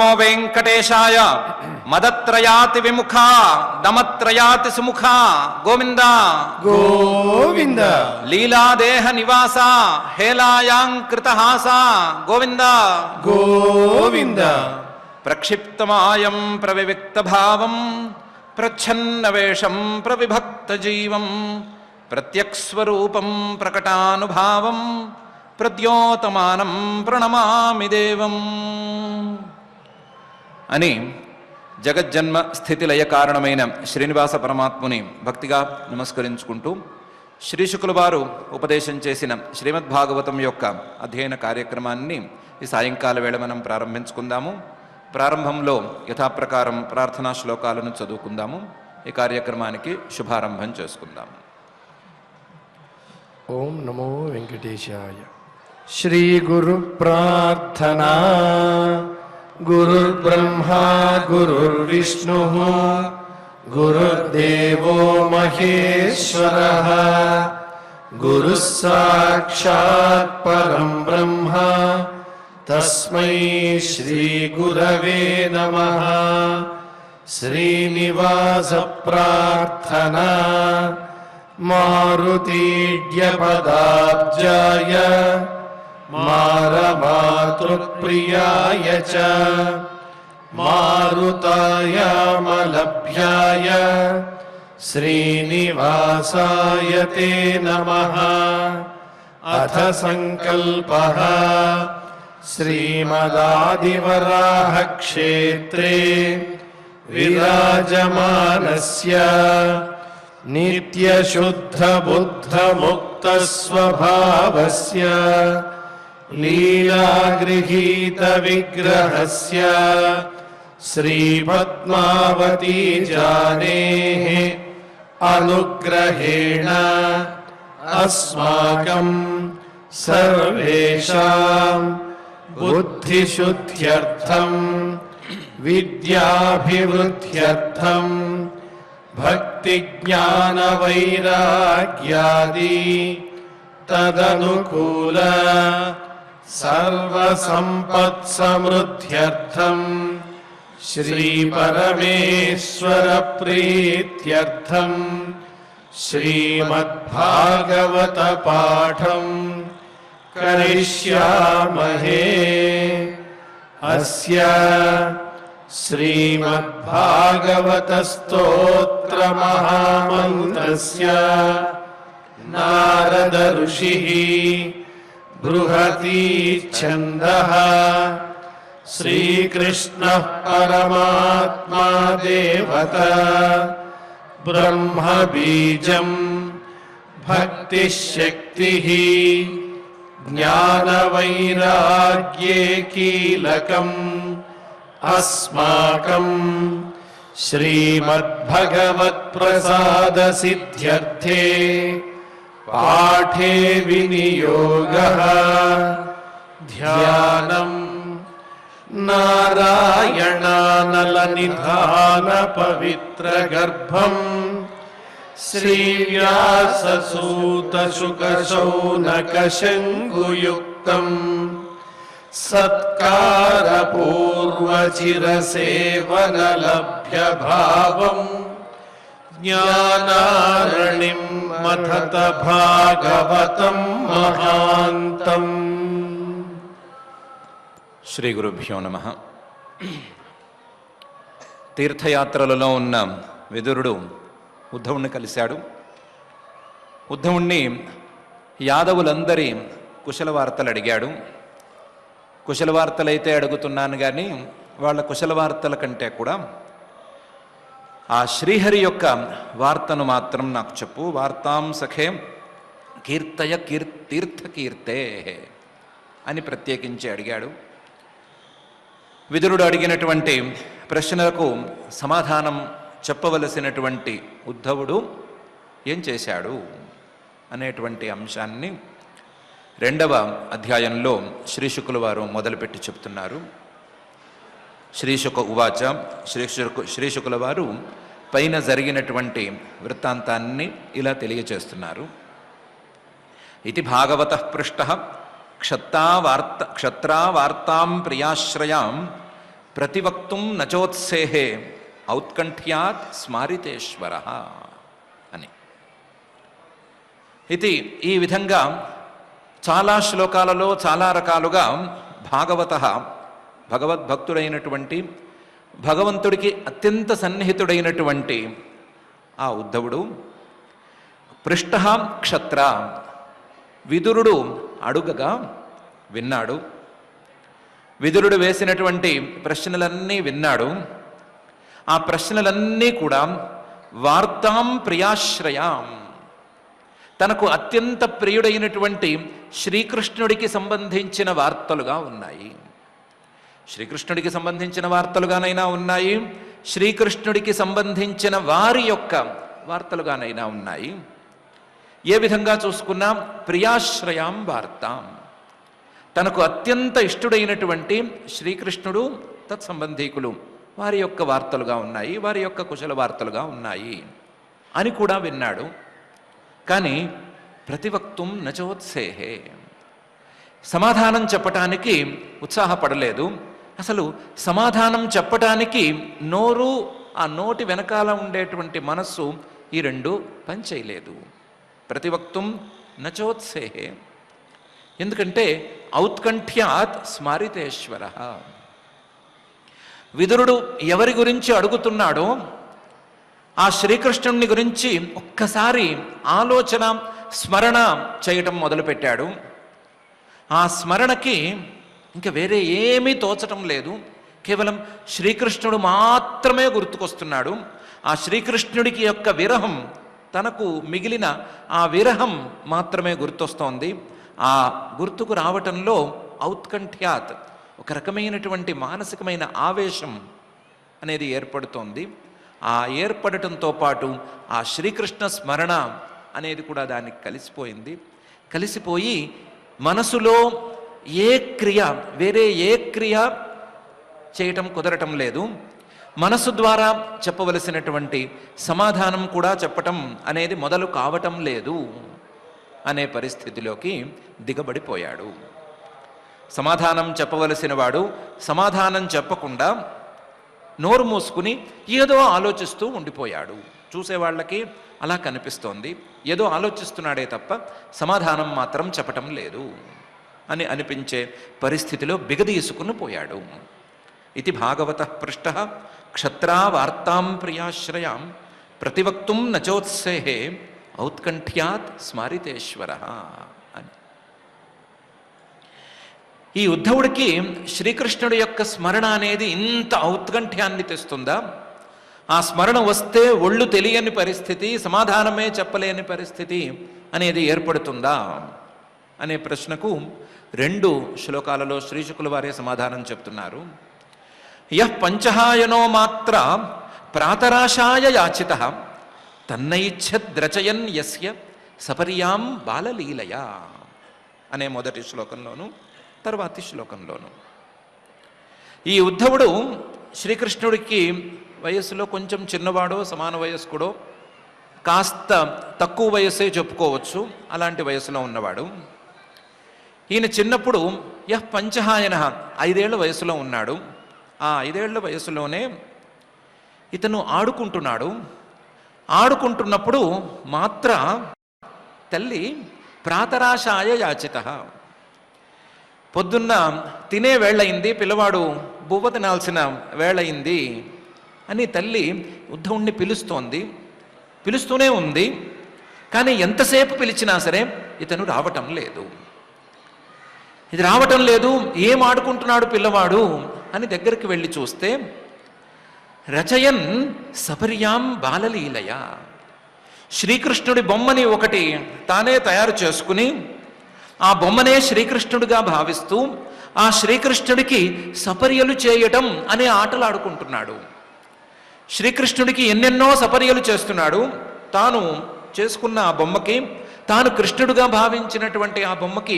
नमो वेंकटेशाय मदत्रयाति विमुखा दमत्रयाति सुमुखा गोविंद गोविंद लीला देह निवासा हेलायांकृतहासा गोविंद गोविंद प्रक्षिप्तमायं प्रविविक्त भावं प्रच्छन्नवेशं प्रविभक्त जीवं प्रत्यक्स्वरूपं प्रकटानुभावं प्रद्योतमानं प्रणमामि देवम् అని జగజ్జన్మ స్థితి లయ కారణమైన శ్రీనివాస పరమాత్ముని భక్తిగా నమస్కరించుకుంటూ శ్రీ శుకుల వారు ఉపదేశం చేసిన శ్రీమద్భాగవతం యొక్క అధ్యయన కార్యక్రమాన్ని ఈ సాయంకాల వేళ మనం ప్రారంభించుకుందాము. ప్రారంభంలో యథాప్రకారం ప్రార్థనా శ్లోకాలను చదువుకుందాము. ఈ కార్యక్రమానికి శుభారంభం చేసుకుందాము. ఓం నమో వెంకటేశాయ. శ్రీ గురు ప్రార్థనా. గురుర్బ్రహ్మా గురుర్విష్ణుః గురుర్దేవో మహేశ్వరః గురుః సాక్షాత్ పరం బ్రహ్మ తస్మై శ్రీ గురవే నమః. శ్రీనివాస ప్రార్థనా. మారుతీడ్యపదాబ్జాయ మారమాతృప్రియాయ చ మారుతాయ మలభ్యాయ శ్రీనివాసాయ తే నమః. అథ సంకల్పః శ్రీమదాదివరాహ క్షేత్రే విరాజమానస్య నిత్యశుద్ధ బుద్ధ ముక్త స్వభావస్య లీలాగృహీత విగ్రహస్య శ్రీపద్మావతీ జానేః అనుగ్రహేణ అస్మాకం సర్వేషాం బుద్ధిశుద్ధ్యర్థం విద్యాభివృద్ధ్యర్థం భక్తి జ్ఞాన వైరాగ్యాది తదనుకూల సర్వసంపత్ సమృద్ధ్యర్థం శ్రీ పరమేశ్వర ప్రీత్యర్థం శ్రీమద్భాగవత పాఠం కరిష్యామహే. అస్య శ్రీమద్భాగవత స్తోత్ర మహామంత్రస్య నారద ఋషిః బృహతి ఛందః శ్రీకృష్ణః పరమాత్మా దేవత బ్రహ్మ బీజం భక్తిశక్తిః జ్ఞానవైరాగ్యే కీలకం అస్మాకం శ్రీమద్భగవత్ప్రసాద సిద్ధ్యర్థే పాఠే వినియోగః. ధ్యానం నారాయణానలనిధాన పవిత్ర గర్భం శ్రీవ్యాససూత శుకశౌనక శంగుయుక్తం సత్కారపూర్వచిరసేవనలభ్య భావం జ్ఞానారణిం మథత భాగవతం మహాంతం. శ్రీ గురుభ్యో నమః. తీర్థయాత్రలలో ఉన్న విదురుడు ఉద్ధవుణ్ణి కలిశాడు. ఉద్ధవుణ్ణి యాదవులందరి కుశల వార్తలు అడిగాడు. కుశల వార్తలైతే అడుగుతున్నాను కానీ వాళ్ళ కుశల వార్తల కంటే కూడా ఆ శ్రీహరి యొక్క వార్తను మాత్రం నాకు చెప్పు. వార్తాం సఖే కీర్తయ తీర్థకీర్తే అని ప్రత్యేకించి అడిగాడు. విదురుడు అడిగినటువంటి ప్రశ్నలకు సమాధానం చెప్పవలసినటువంటి ఉద్ధవుడు ఏం చేశాడు అనేటువంటి అంశాన్ని 2వ అధ్యాయంలో శ్రీశుకుల వారు మొదలుపెట్టి చెప్తున్నారు. శ్రీశుక ఉవాచ. శ్రీశుకుల వారు పైన జరిగినటువంటి వృత్తాంతాన్ని ఇలా తెలియచేస్తున్నారు. ఇది భాగవతః పృష్టః క్షత్రావార్తాం ప్రియాశ్రయాం ప్రతివక్తుం నచోత్సేహే ఔత్కంఠ్యాత్ స్మారితేశ్వర అని. ఇది ఈ విధంగా చాలా శ్లోకాలలో చాలా రకాలుగా భగవద్భక్తుడైనటువంటి భగవంతుడికి అత్యంత సన్నిహితుడైనటువంటి ఆ ఉద్ధవుడు పృష్ట క్షత్ర, విదురుడు అడుగగా విన్నాడు. విదురుడు వేసినటువంటి ప్రశ్నలన్నీ విన్నాడు. ఆ ప్రశ్నలన్నీ కూడా వార్తాం ప్రియాశ్రయాం, తనకు అత్యంత ప్రియుడైనటువంటి శ్రీకృష్ణుడికి సంబంధించిన వార్తలుగా ఉన్నాయి. శ్రీకృష్ణుడికి సంబంధించిన వార్తలుగానైనా ఉన్నాయి, శ్రీకృష్ణుడికి సంబంధించిన వారి యొక్క వార్తలుగానైనా ఉన్నాయి. ఏ విధంగా చూసుకున్నా ప్రియాశ్రయాం వార్తాం, తనకు అత్యంత ఇష్టుడైనటువంటి శ్రీకృష్ణుడు తత్సంబంధీకులు వారి యొక్క వార్తలుగా ఉన్నాయి, వారి యొక్క కుశల వార్తలుగా ఉన్నాయి అని కూడా విన్నాడు. కానీ ప్రతివక్తుం నచోత్సేహే, సమాధానం చెప్పటానికి ఉత్సాహపడలేదు. అసలు సమాధానం చెప్పటానికి నోరు, ఆ నోటి వెనకాల ఉండేటువంటి మనస్సు, ఈ రెండు పనిచేయలేదు. ప్రతివక్తుం నచోత్సేహే, ఎందుకంటే ఔత్కంఠ్యాత్ స్మారితేశ్వర, విదురుడు ఎవరి గురించి అడుగుతున్నాడో ఆ శ్రీకృష్ణుని గురించి ఒక్కసారి ఆలోచన స్మరణ చేయటం మొదలుపెట్టాడు. ఆ స్మరణకి ఇంకా వేరే ఏమీ తోచటం లేదు, కేవలం శ్రీకృష్ణుడు మాత్రమే గుర్తుకొస్తున్నాడు. ఆ శ్రీకృష్ణుడికి యొక్క విరహం, తనకు మిగిలిన ఆ విరహం మాత్రమే గుర్తొస్తోంది. ఆ గుర్తుకు రావటంలో ఔత్కంఠ్యాత్ ఒక రకమైనటువంటి మానసికమైన ఆవేశం అనేది ఏర్పడుతోంది. ఆ ఏర్పడటంతో పాటు ఆ శ్రీకృష్ణ స్మరణ అనేది కూడా దానికి కలిసిపోయింది. కలిసిపోయి మనసులో ఏ క్రియ, వేరే ఏ క్రియ చేయటం కుదరటం లేదు, మనసు ద్వారా చెప్పవలసినటువంటి సమాధానం కూడా చెప్పటం అనేది మొదలు కావటం లేదు అనే పరిస్థితిలోకి దిగబడిపోయాడు. సమాధానం చెప్పవలసిన వాడు సమాధానం చెప్పకుండా నోరు మూసుకుని ఏదో ఆలోచిస్తూ ఉండిపోయాడు. చూసేవాళ్ళకి అలా కనిపిస్తోంది, ఏదో ఆలోచిస్తున్నాడే తప్ప సమాధానం మాత్రం చెప్పటం లేదు అని అనిపించే పరిస్థితిలో బిగదీసుకుని పోయాడు. ఇది భాగవత పృష్ట క్షత్రా వార్తాం ప్రియాశ్రయాం ప్రతివక్తుం నచోత్సేహే ఔత్కంఠ్యాత్ స్మారితేశ్వర అని. ఈ ఉద్ధవుడికి శ్రీకృష్ణుడి యొక్క స్మరణ అనేది ఇంత ఔత్కంఠ్యాన్ని తెస్తుందా? ఆ స్మరణ వస్తే ఒళ్ళు తెలియని పరిస్థితి, సమాధానమే చెప్పలేని పరిస్థితి అనేది ఏర్పడుతుందా అనే ప్రశ్నకు 2 శ్లోకాలలో శ్రీశుకుల వారే సమాధానం చెప్తున్నారు. యః పంచహాయనో మాత్ర ప్రాతరాశాయ యాచితః తన్నైచ్ఛద్రచయన్ యస్య సపర్యాం బాలలీలయా అనే మొదటి శ్లోకంలోను తర్వాతి శ్లోకంలోను ఈ ఉద్ధవుడు శ్రీకృష్ణుడికి వయస్సులో కొంచెం చిన్నవాడో సమాన వయస్కుడో, కాస్త తక్కువ వయస్సే చెప్పుకోవచ్చు, అలాంటి వయసులో ఉన్నవాడు. ఈయన చిన్నప్పుడు యః పంచహాయన 5 ఏళ్ల వయసులో ఉన్నాడు. ఆ 5 ఏళ్ల వయసులోనే ఇతను ఆడుకుంటున్నప్పుడు మాత్ర తల్లి ప్రాతరాశాయ యాచితః, పొద్దున్న తినే వేళయింది, పిల్లవాడు బువ్వ తినాల్సిన వేళయింది అని తల్లి ఉద్ధవుణ్ణి పిలుస్తూనే ఉంది. కానీ ఎంతసేపు పిలిచినా సరే ఇతను రావటం లేదు. ఏం ఆడుకుంటున్నాడు పిల్లవాడు అని దగ్గరికి వెళ్ళి చూస్తే రచయన్ సపర్యాం బాలలీలయ, శ్రీకృష్ణుడి బొమ్మని ఒకటి తానే తయారు చేసుకుని ఆ బొమ్మనే శ్రీకృష్ణుడిగా భావిస్తూ ఆ శ్రీకృష్ణుడికి సపర్యలు చేయటం అనే ఆటలు ఆడుకుంటున్నాడు. శ్రీకృష్ణుడికి ఎన్నెన్నో సపర్యలు చేస్తున్నాడు. తాను చేసుకున్న ఆ బొమ్మకి, తాను కృష్ణుడిగా భావించినటువంటి ఆ బొమ్మకి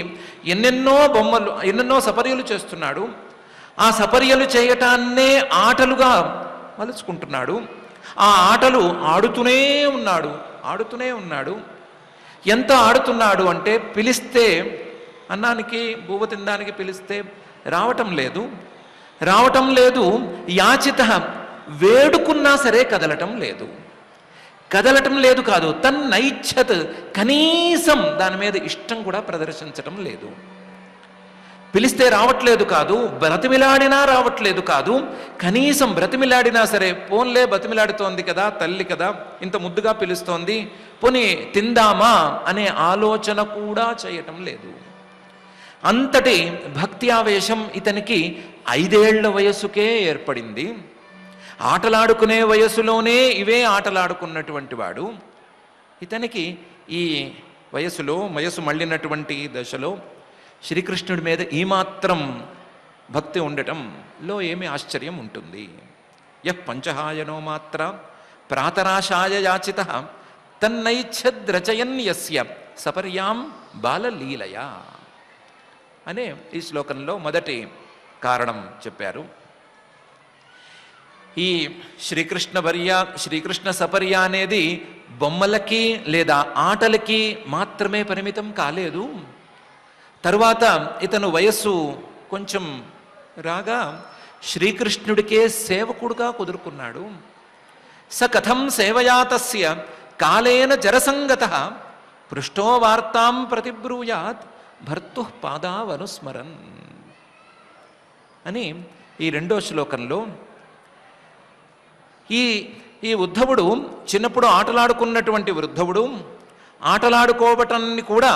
ఎన్నెన్నో సపర్యలు చేస్తున్నాడు. ఆ సపర్యలు చేయటాన్నే ఆటలుగా మలుచుకుంటున్నాడు. ఆ ఆటలు ఆడుతూనే ఉన్నాడు. ఎంత ఆడుతున్నాడు అంటే పిలిస్తే, అన్నానికి బువ్వ తినడానికి పిలిస్తే రావటం లేదు. రావటం లేదు. యాచిత, వేడుకున్నా సరే కదలటం లేదు. కదలటం లేదు కాదు, తన్నైచ్ఛత్, కనీసం దాని మీద ఇష్టం కూడా ప్రదర్శించటం లేదు. పిలిస్తే రావట్లేదు కాదు, బ్రతిమిలాడినా రావట్లేదు కాదు, కనీసం బ్రతిమిలాడినా సరే పోన్లే బతిమిలాడుతోంది కదా, తల్లి కదా, ఇంత ముద్దుగా పిలుస్తోంది, పోనీ తిందామా అనే ఆలోచన కూడా చేయటం లేదు. అంతటి భక్తి ఆవేశం ఇతనికి 5 ఏళ్ల వయస్సుకే ఏర్పడింది. ఆటలాడుకునే వయసులోనే ఇవే ఆటలాడుకున్నటువంటి వాడు ఇతనికి ఈ వయసు మళ్ళినటువంటి దశలో శ్రీకృష్ణుడి మీద ఈ మాత్రం భక్తి ఉండటంలో ఏమి ఆశ్చర్యం ఉంటుంది. యః పంచహాయనో మాత్ర ప్రాతరాశాయ యాచిత తన్నైచ్ఛద్రచయన్ యస్య సపర్యాం బాలలీలయా అనే ఈ శ్లోకంలో మొదటి కారణం చెప్పారు. ఈ శ్రీకృష్ణ సపర్య అనేది బొమ్మలకి లేదా ఆటలకి మాత్రమే పరిమితం కాలేదు. తరువాత ఇతను వయస్సు కొంచెం రాగా శ్రీకృష్ణుడికే సేవకుడుగా కుదురుకున్నాడు. స కథం సేవయాతస్య కాలేన జరసంగతః పృష్టో వార్తాం ప్రతిబ్రూయాత్ భర్తుః పాదావనుస్మరన్ అని ఈ 2వ శ్లోకంలో ఈ ఉద్ధవుడు చిన్నప్పుడు ఆటలాడుకున్నటువంటి వృద్ధవుడు ఆటలాడుకోవటాన్ని కూడా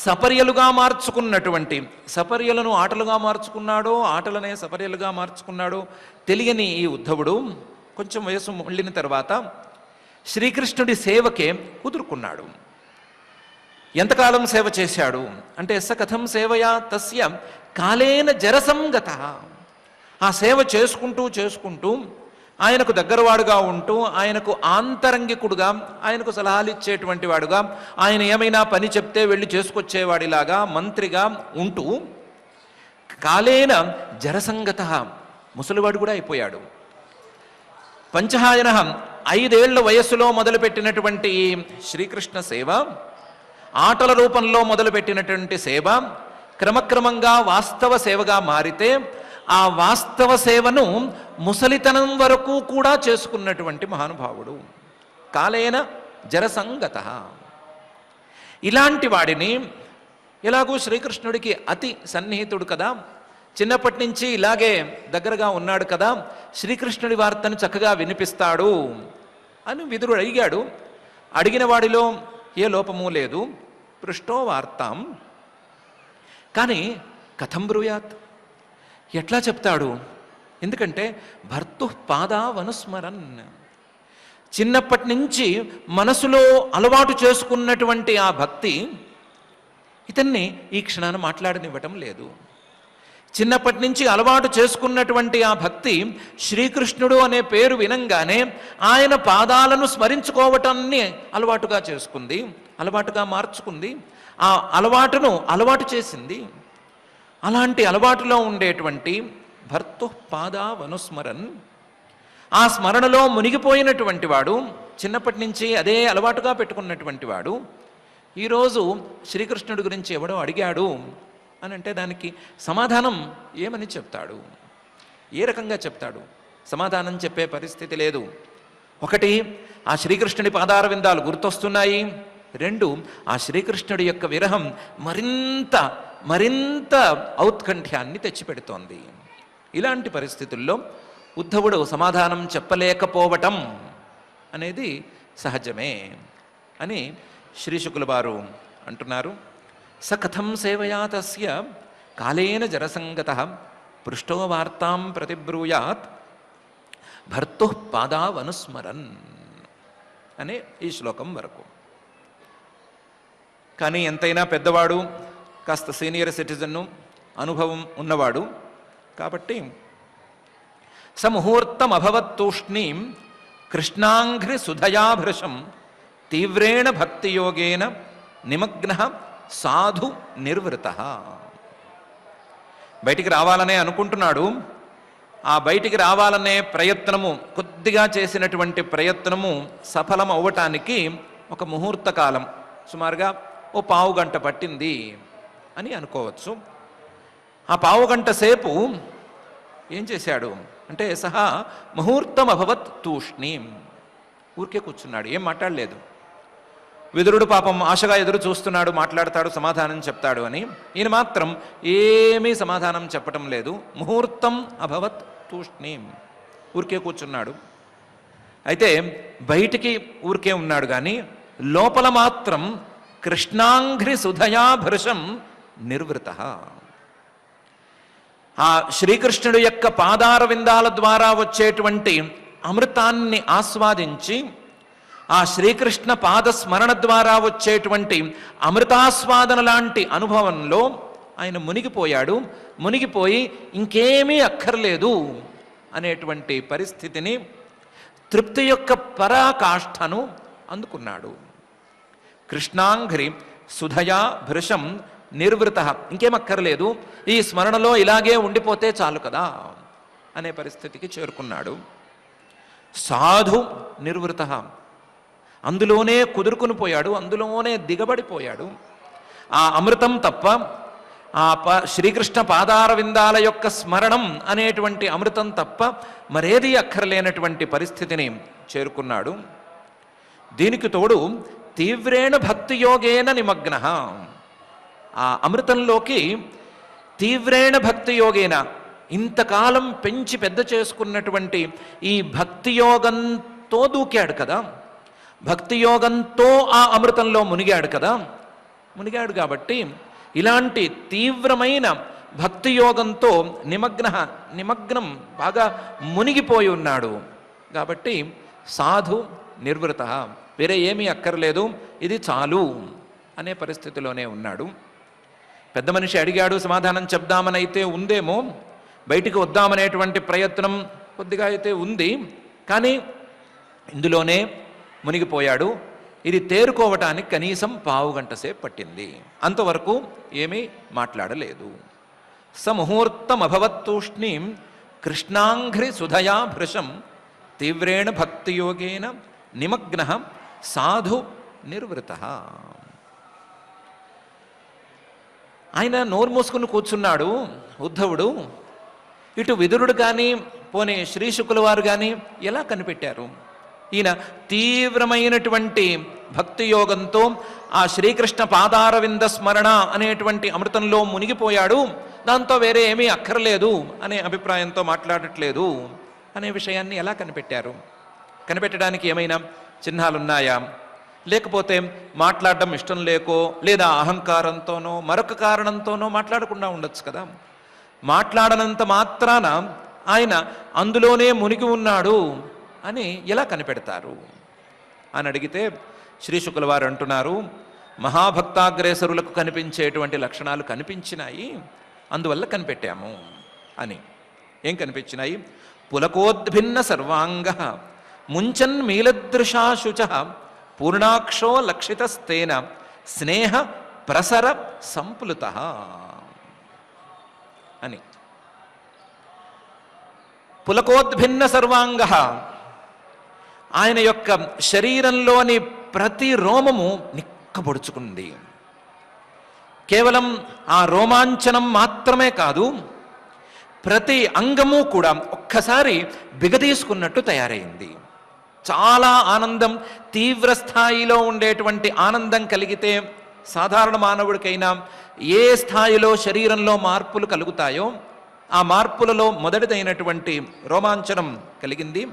సపర్యలుగా మార్చుకున్నటువంటి, సపర్యలను ఆటలుగా మార్చుకున్నాడో ఆటలనే సపర్యలుగా మార్చుకున్నాడో తెలియని ఈ ఉద్ధవుడు కొంచెం వయసు మళ్ళిన తర్వాత శ్రీకృష్ణుడి సేవకే కుదురుకున్నాడు. ఎంతకాలం సేవ చేశాడు అంటే స కథం సేవయా తస్య కాలేన జరసంగత. ఆ సేవ చేసుకుంటూ ఆయనకు దగ్గరవాడుగా ఉంటూ, ఆయనకు ఆంతరంగికుడుగా, ఆయనకు సలహాలు ఇచ్చేటువంటి వాడుగా, ఆయన ఏమైనా పని చెప్తే వెళ్ళి చేసుకొచ్చేవాడిలాగా మంత్రిగా ఉంటూ కాలేన జరసంగత, ముసలివాడు కూడా అయిపోయాడు. పంచహాయన 5 ఏళ్ల వయస్సులో మొదలుపెట్టినటువంటి శ్రీకృష్ణ సేవ, ఆటల రూపంలో మొదలుపెట్టినటువంటి సేవ క్రమక్రమంగా వాస్తవ సేవగా మారితే ఆ వాస్తవ సేవను ముసలితనం వరకు కూడా చేసుకున్నటువంటి మహానుభావుడు కాలేన జరసంగత. ఇలాంటి వాడిని ఎలాగూ శ్రీకృష్ణుడికి అతి సన్నిహితుడు కదా, చిన్నప్పటి నుంచి ఇలాగే దగ్గరగా ఉన్నాడు కదా, శ్రీకృష్ణుడి వార్తను చక్కగా వినిపిస్తాడు అని విదురుడు అడిగాడు. అడిగిన వాడిలో ఏ లోపము లేదు. పృష్టో వార్తాం, కానీ కథం బ్రూయాత్, ఎట్లా చెప్తాడు? ఎందుకంటే భర్తు పాదావనుస్మరన్, చిన్నప్పటి నుంచి మనసులో అలవాటు చేసుకున్నటువంటి ఆ భక్తి ఇతన్ని ఈ క్షణాన మాట్లాడనివ్వటం లేదు. చిన్నప్పటి నుంచి అలవాటు చేసుకున్నటువంటి ఆ భక్తి శ్రీకృష్ణుడు అనే పేరు వినంగానే ఆయన పాదాలను స్మరించుకోవటాన్ని అలవాటుగా చేసుకుంది, అలవాటుగా మార్చుకుంది, ఆ అలవాటు చేసింది. అలాంటి అలవాటులో ఉండేటువంటి భర్తు పాదావనుస్మరన్, ఆ స్మరణలో మునిగిపోయినటువంటి వాడు, చిన్నప్పటి నుంచి అదే అలవాటుగా పెట్టుకున్నటువంటి వాడు, ఈరోజు శ్రీకృష్ణుడి గురించి ఎవడో అడిగాడు అని అంటే దానికి సమాధానం ఏమని చెప్తాడు? ఏ రకంగా చెప్తాడు? సమాధానం చెప్పే పరిస్థితి లేదు. ఒకటి, ఆ శ్రీకృష్ణుడి పాదార విందాలు గుర్తొస్తున్నాయి. 2, ఆ శ్రీకృష్ణుడి యొక్క విరహం మరింత ఔత్కంఠ్యాన్ని తెచ్చిపెడుతోంది. ఇలాంటి పరిస్థితుల్లో ఉద్ధవుడు సమాధానం చెప్పలేకపోవటం అనేది సహజమే అని శ్రీశుకుల వారు అంటున్నారు. స కథం సేవయా తస్య కాలేన జరసంగతః పృష్టో వార్తాం ప్రతిబ్రూయాత్ భర్తు పాదావనుస్మరన్ అనే ఈ శ్లోకం వరకు. కానీ ఎంతైనా పెద్దవాడు, కాస్త సీనియర్ సిటిజన్ను, అనుభవం ఉన్నవాడు కాబట్టి సముహూర్తం అభవత్తూష్ణీం కృష్ణాంఘ్రి సుధయాభృశం తీవ్రేణ భక్తియోగేన నిమగ్న సాధు నిర్వృత. బయటికి రావాలనే అనుకుంటున్నాడు. ఆ బయటికి రావాలనే ప్రయత్నము, కొద్దిగా చేసినటువంటి ప్రయత్నము సఫలం అవ్వటానికి ఒక ముహూర్త కాలం, సుమారుగా ఓ 1/2 గంట పట్టింది అని అనుకోవచ్చు. ఆ 1/2 గంట సేపు ఏం చేశాడు అంటే సహా ముహూర్తం అభవత్ తూష్ణీం. ఊరికే కూర్చున్నాడు, ఏం మాట్లాడలేదు. విదురుడు పాపం ఆశగా ఎదురు చూస్తున్నాడు, మాట్లాడతాడు, సమాధానం చెప్తాడు అని. ఈయన మాత్రం ఏమీ సమాధానం చెప్పటం లేదు. ముహూర్తం అభవత్ తూష్ణీం, ఊరికే కూర్చున్నాడు. అయితే బయటికి ఊరికే ఉన్నాడు కానీ లోపల మాత్రం కృష్ణాంఘ్రి సుధయా భృశం నిర్వృత. ఆ శ్రీకృష్ణుడు యొక్క పాదార విందాల ద్వారా వచ్చేటువంటి అమృతాన్ని ఆస్వాదించి ఆ శ్రీకృష్ణ పాదస్మరణ ద్వారా వచ్చేటువంటి అమృతాస్వాదన లాంటి అనుభవంలో ఆయన మునిగిపోయాడు. మునిగిపోయి ఇంకేమీ అక్కర్లేదు అనేటువంటి పరిస్థితిని, తృప్తి యొక్క పరాకాష్ఠను అందుకున్నాడు. కృష్ణాంఘ్రి సుధయా భృశం నిర్వృత, ఇంకేమక్కర్లేదు, ఈ స్మరణలో ఇలాగే ఉండిపోతే చాలు కదా అనే పరిస్థితికి చేరుకున్నాడు. సాధు నిర్వృత, అందులోనే కుదురుకుని పోయాడు, అందులోనే దిగబడిపోయాడు. ఆ అమృతం తప్ప, ఆ శ్రీకృష్ణ పాదార విందాల యొక్క స్మరణం అనేటువంటి అమృతం తప్ప మరేది అక్కర్లేనటువంటి పరిస్థితిని చేరుకున్నాడు. దీనికి తోడు తీవ్రేణ భక్తియోగేన నిమగ్న, ఆ అమృతంలోకి తీవ్రేణ భక్తియోగేన, ఇంతకాలం పెంచి పెద్ద చేసుకున్నటువంటి ఈ భక్తియోగంతో దూకాడు కదా, భక్తియోగంతో ఆ అమృతంలో మునిగాడు కదా. మునిగాడు కాబట్టి ఇలాంటి తీవ్రమైన భక్తియోగంతో నిమగ్నం బాగా మునిగిపోయి ఉన్నాడు. కాబట్టి సాధు నిర్వృత, వేరే ఏమీ అక్కర్లేదు, ఇది చాలు అనే పరిస్థితిలోనే ఉన్నాడు. పెద్ద మనిషి అడిగాడు, సమాధానం చెప్దామని అయితే ఉందేమో, బయటికి వద్దామనేటువంటి ప్రయత్నం కొద్దిగా అయితే ఉంది, కానీ ఇందులోనే మునిగిపోయాడు. ఇది తేరుకోవటానికి కనీసం పావుగంట సేపు పట్టింది. అంతవరకు ఏమీ మాట్లాడలేదు. సముహూర్తం అభవత్తూష్ణీం కృష్ణాంఘ్రి సుధయా భృశం తీవ్రేణ భక్తియోగేన నిమగ్న సాధు నిర్వృత. ఆయన నోరు మూసుకుని కూర్చున్నాడు ఉద్ధవుడు. ఇటు విదురుడు కానీ పోనీ శ్రీశుకుల వారు కానీ ఎలా కనిపెట్టారు? ఈయన తీవ్రమైనటువంటి భక్తి యోగంతో ఆ శ్రీకృష్ణ పాదారవింద స్మరణ అనేటువంటి అమృతంలో మునిగిపోయాడు, దాంతో వేరే ఏమీ అక్కర్లేదు అనే అభిప్రాయంతో మాట్లాడట్లేదు అనే విషయాన్ని ఎలా కనిపెట్టారు? కనిపెట్టడానికి ఏమైనా చిహ్నాలున్నాయా? లేకపోతే మాట్లాడడం ఇష్టం లేకో లేదా అహంకారంతోనో మరొక కారణంతోనో మాట్లాడకుండా ఉండొచ్చు కదా. మాట్లాడనంత మాత్రాన ఆయన అందులోనే మునిగి ఉన్నాడు అని ఎలా కనిపెడతారు అని అడిగితే శ్రీశుకుల వారు అంటున్నారు, మహాభక్తాగ్రేసరులకు కనిపించేటువంటి లక్షణాలు కనిపించినాయి, అందువల్ల కనిపెట్టాము అని. ఏం కనిపించినాయి? పులకోద్భిన్న సర్వాంగ ముంచన్ మీలదృశాశుచ పూర్ణాక్షో లక్షితస్తేన స్నేహ ప్రసర సంప్లుత అని. పులకోద్భిన్న సర్వాంగ, ఆయన యొక్క శరీరంలోని ప్రతి రోమము నిక్కబొడుచుకుంది. కేవలం ఆ రోమాంచనం మాత్రమే కాదు, ప్రతి అంగము కూడా ఒక్కసారి బిగదీసుకున్నట్టు తయారైంది. చాలా ఆనందం, తీవ్ర స్థాయిలో ఉండేటువంటి ఆనందం కలిగితే సాధారణ మానవుడికైనా ఏ స్థాయిలో శరీరంలో మార్పులు కలుగుతాయో ఆ మార్పులలో మొదటిదైనటువంటి రోమాంచనం కలిగింది.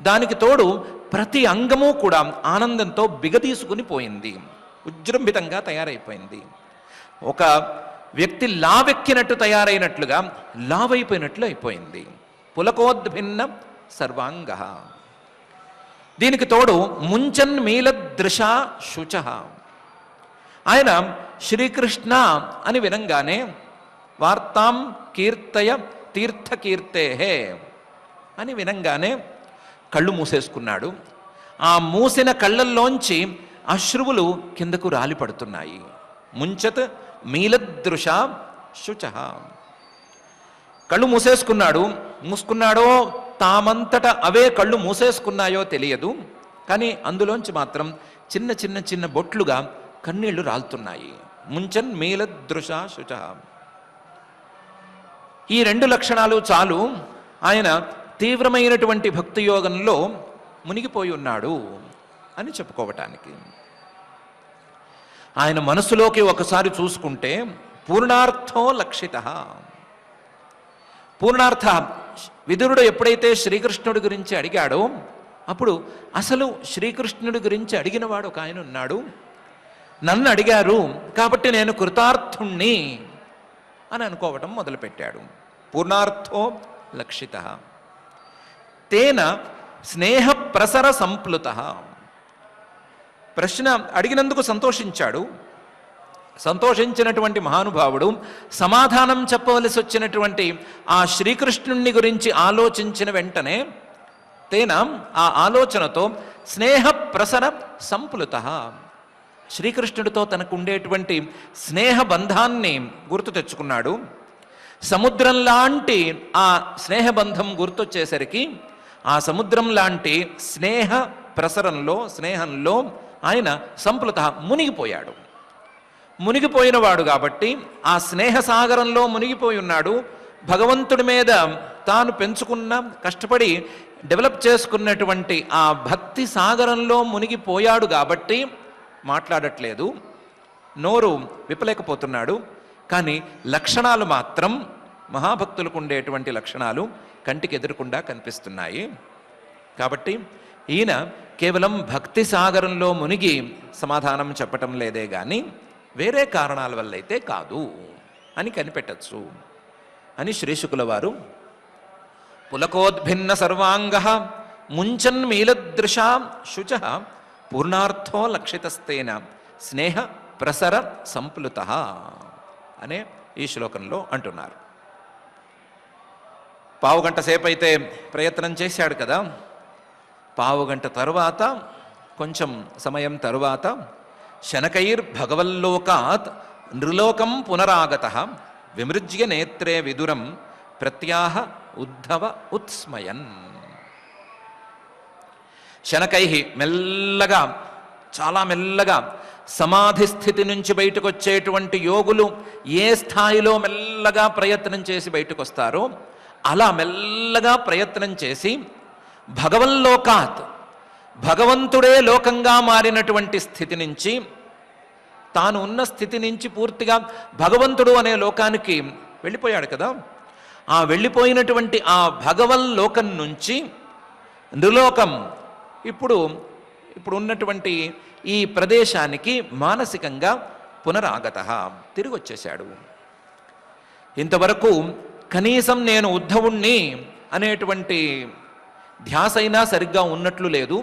దానికి తోడు ప్రతి అంగము కూడా ఆనందంతో బిగదీసుకుని పోయింది, ఉజృంభితంగా తయారైపోయింది. ఒక వ్యక్తి లావెక్కినట్టు తయారైనట్లుగా లావైపోయినట్లు అయిపోయింది. పులకోద్భిన్న సర్వాంగ. దీనికి తోడు ముంచన్ మీలదృశ శుచ. ఆయన శ్రీకృష్ణ అని వినంగానే వార్తాం కీర్తయ తీర్థకీర్తే అని వినంగానే కళ్ళు మూసేసుకున్నాడు. ఆ మూసిన కళ్ళల్లోంచి అశ్రువులు కిందకు రాలి పడుతున్నాయి. ముంచత్ మీలదృశ శుచ. కళ్ళు మూసుకున్నాడో తామంతట అవే కళ్ళు మూసేసుకున్నాయో తెలియదు, కానీ అందులోంచి మాత్రం చిన్న చిన్న చిన్న బొట్లుగా కన్నీళ్లు రాలుతున్నాయి. ముంచన్ మీలదృశ శుచ. ఈ రెండు లక్షణాలు చాలు ఆయన తీవ్రమైనటువంటి భక్తి యోగంలో మునిగిపోయి ఉన్నాడు అని చెప్పుకోవటానికి. ఆయన మనసులోకి ఒకసారి చూసుకుంటే పూర్ణార్థో లక్షిత. పూర్ణార్థ విదురుడు ఎప్పుడైతే శ్రీకృష్ణుడి గురించి అడిగాడో అప్పుడు అసలు శ్రీకృష్ణుడి గురించి అడిగినవాడు ఒక ఆయన ఉన్నాడు, నన్ను అడిగారు కాబట్టి నేను కృతార్థుణ్ణి అని అనుకోవటం మొదలుపెట్టాడు. పూర్ణార్థో లక్షిత తేన స్నేహ ప్రసర సంప్లుత. ప్రశ్న అడిగినందుకు సంతోషించాడు. సంతోషించినటువంటి మహానుభావుడు సమాధానం చెప్పవలసి వచ్చినటువంటి ఆ శ్రీకృష్ణుణ్ణి గురించి ఆలోచించిన వెంటనే తేన ఆ ఆలోచనతో స్నేహ ప్రసర సంప్లుత శ్రీకృష్ణుడితో తనకు ఉండేటువంటి స్నేహ బంధాన్ని గుర్తు తెచ్చుకున్నాడు. సముద్రం లాంటి ఆ స్నేహబంధం గుర్తొచ్చేసరికి ఆ సముద్రం లాంటి స్నేహ ప్రసరంలో స్నేహంలో ఆయన సంప్లుత మునిగిపోయాడు. మునిగిపోయినవాడు కాబట్టి ఆ స్నేహ సాగరంలో మునిగిపోయి ఉన్నాడు. భగవంతుడి మీద తాను పెంచుకున్న కష్టపడి డెవలప్ చేసుకున్నటువంటి ఆ భక్తి సాగరంలో మునిగిపోయాడు కాబట్టి మాట్లాడట్లేదు, నోరు విప్పలేకపోతున్నాడు. కానీ లక్షణాలు మాత్రం మహాభక్తులకు ఉండేటువంటి లక్షణాలు కంటికి ఎదురకుండా కనిపిస్తున్నాయి. కాబట్టి ఈయన కేవలం భక్తి సాగరంలో మునిగి సమాధానం చెప్పటం లేదే కానీ వేరే కారణాల వల్ల అయితే కాదు అని కనిపెట్టచ్చు అని శ్రీశుకుల వారు పులకోద్భిన్న సర్వాంగ ముంచన్మీలదృశా శుచ పూర్ణార్థో లక్షితస్తేన స్నేహ ప్రసర సంప్లుత అనే ఈ శ్లోకంలో అంటున్నారు. పావుగంట సేపు అయితే ప్రయత్నం చేశాడు కదా, పావుగంట తరువాత కొంచెం సమయం తరువాత శనకైర్భగవల్లోకాత్ నృలోకం పునరాగత విమృజ్య నేత్రే విదురం ప్రత్యాహ ఉద్ధవ ఉత్స్మయన్. శనకై మెల్లగా చాలా మెల్లగా సమాధి స్థితి నుంచి బయటకు వచ్చేటువంటి యోగులు ఏ స్థాయిలో మెల్లగా ప్రయత్నం చేసి బయటకు వస్తారో అలా మెల్లగా ప్రయత్నం చేసి భగవల్లోకాత్ భగవంతుడే లోకంగా మారినటువంటి స్థితి నుంచి తాను ఉన్న స్థితి నుంచి పూర్తిగా భగవంతుడు అనే లోకానికి వెళ్ళిపోయాడు కదా, ఆ వెళ్ళిపోయినటువంటి ఆ భగవల్లోకం నుంచి నృలోకం ఇప్పుడు ఉన్నటువంటి ఈ ప్రదేశానికి మానసికంగా పునరాగత తిరిగి వచ్చేశాడు. ఇంతవరకు కనీసం నేను ఉద్ధవుణ్ణి అనేటువంటి ధ్యాస అయినా సరిగ్గా ఉన్నట్లు లేదు.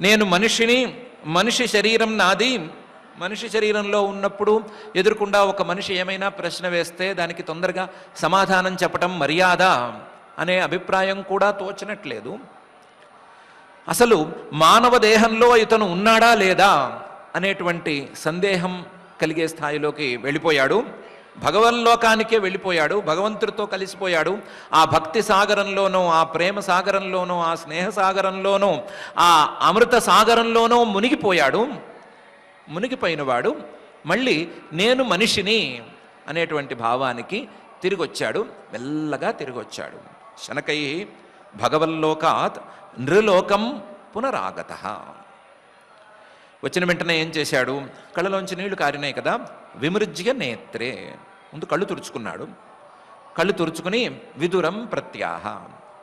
నేను మనిషిని, మనిషి శరీరం నాది, మనిషి శరీరంలో ఉన్నప్పుడు ఎదురుకుండా ఒక మనిషి ఏమైనా ప్రశ్న వేస్తే దానికి తొందరగా సమాధానం చెప్పటం మర్యాద అనే అభిప్రాయం కూడా తోచనట్లేదు. అసలు మానవ దేహంలో ఇతను ఉన్నాడా లేదా అనేటువంటి సందేహం కలిగే స్థాయిలోకి వెళ్ళిపోయాడు. భగవల్లోకానికే వెళ్ళిపోయాడు, భగవంతుడితో కలిసిపోయాడు. ఆ భక్తి సాగరంలోనూ, ఆ ప్రేమ సాగరంలోనూ, ఆ స్నేహ సాగరంలోనూ, ఆ అమృత సాగరంలోనూ మునిగిపోయాడు. మునిగిపోయినవాడు మళ్ళీ నేను మనిషిని అనేటువంటి భావానికి తిరిగి వచ్చాడు, మెల్లగా తిరిగి వచ్చాడు. శనకై భగవల్లోకాత్ నృలోకం పునరాగత. వచ్చిన వెంటనే ఏం చేశాడు, కళ్ళలోంచి నీళ్లు కారినాయి కదా, విమృజ్య నేత్రే, ముందు కళ్ళు తుడుచుకున్నాడు. కళ్ళు తుడుచుకుని విదురం ప్రత్యాహ,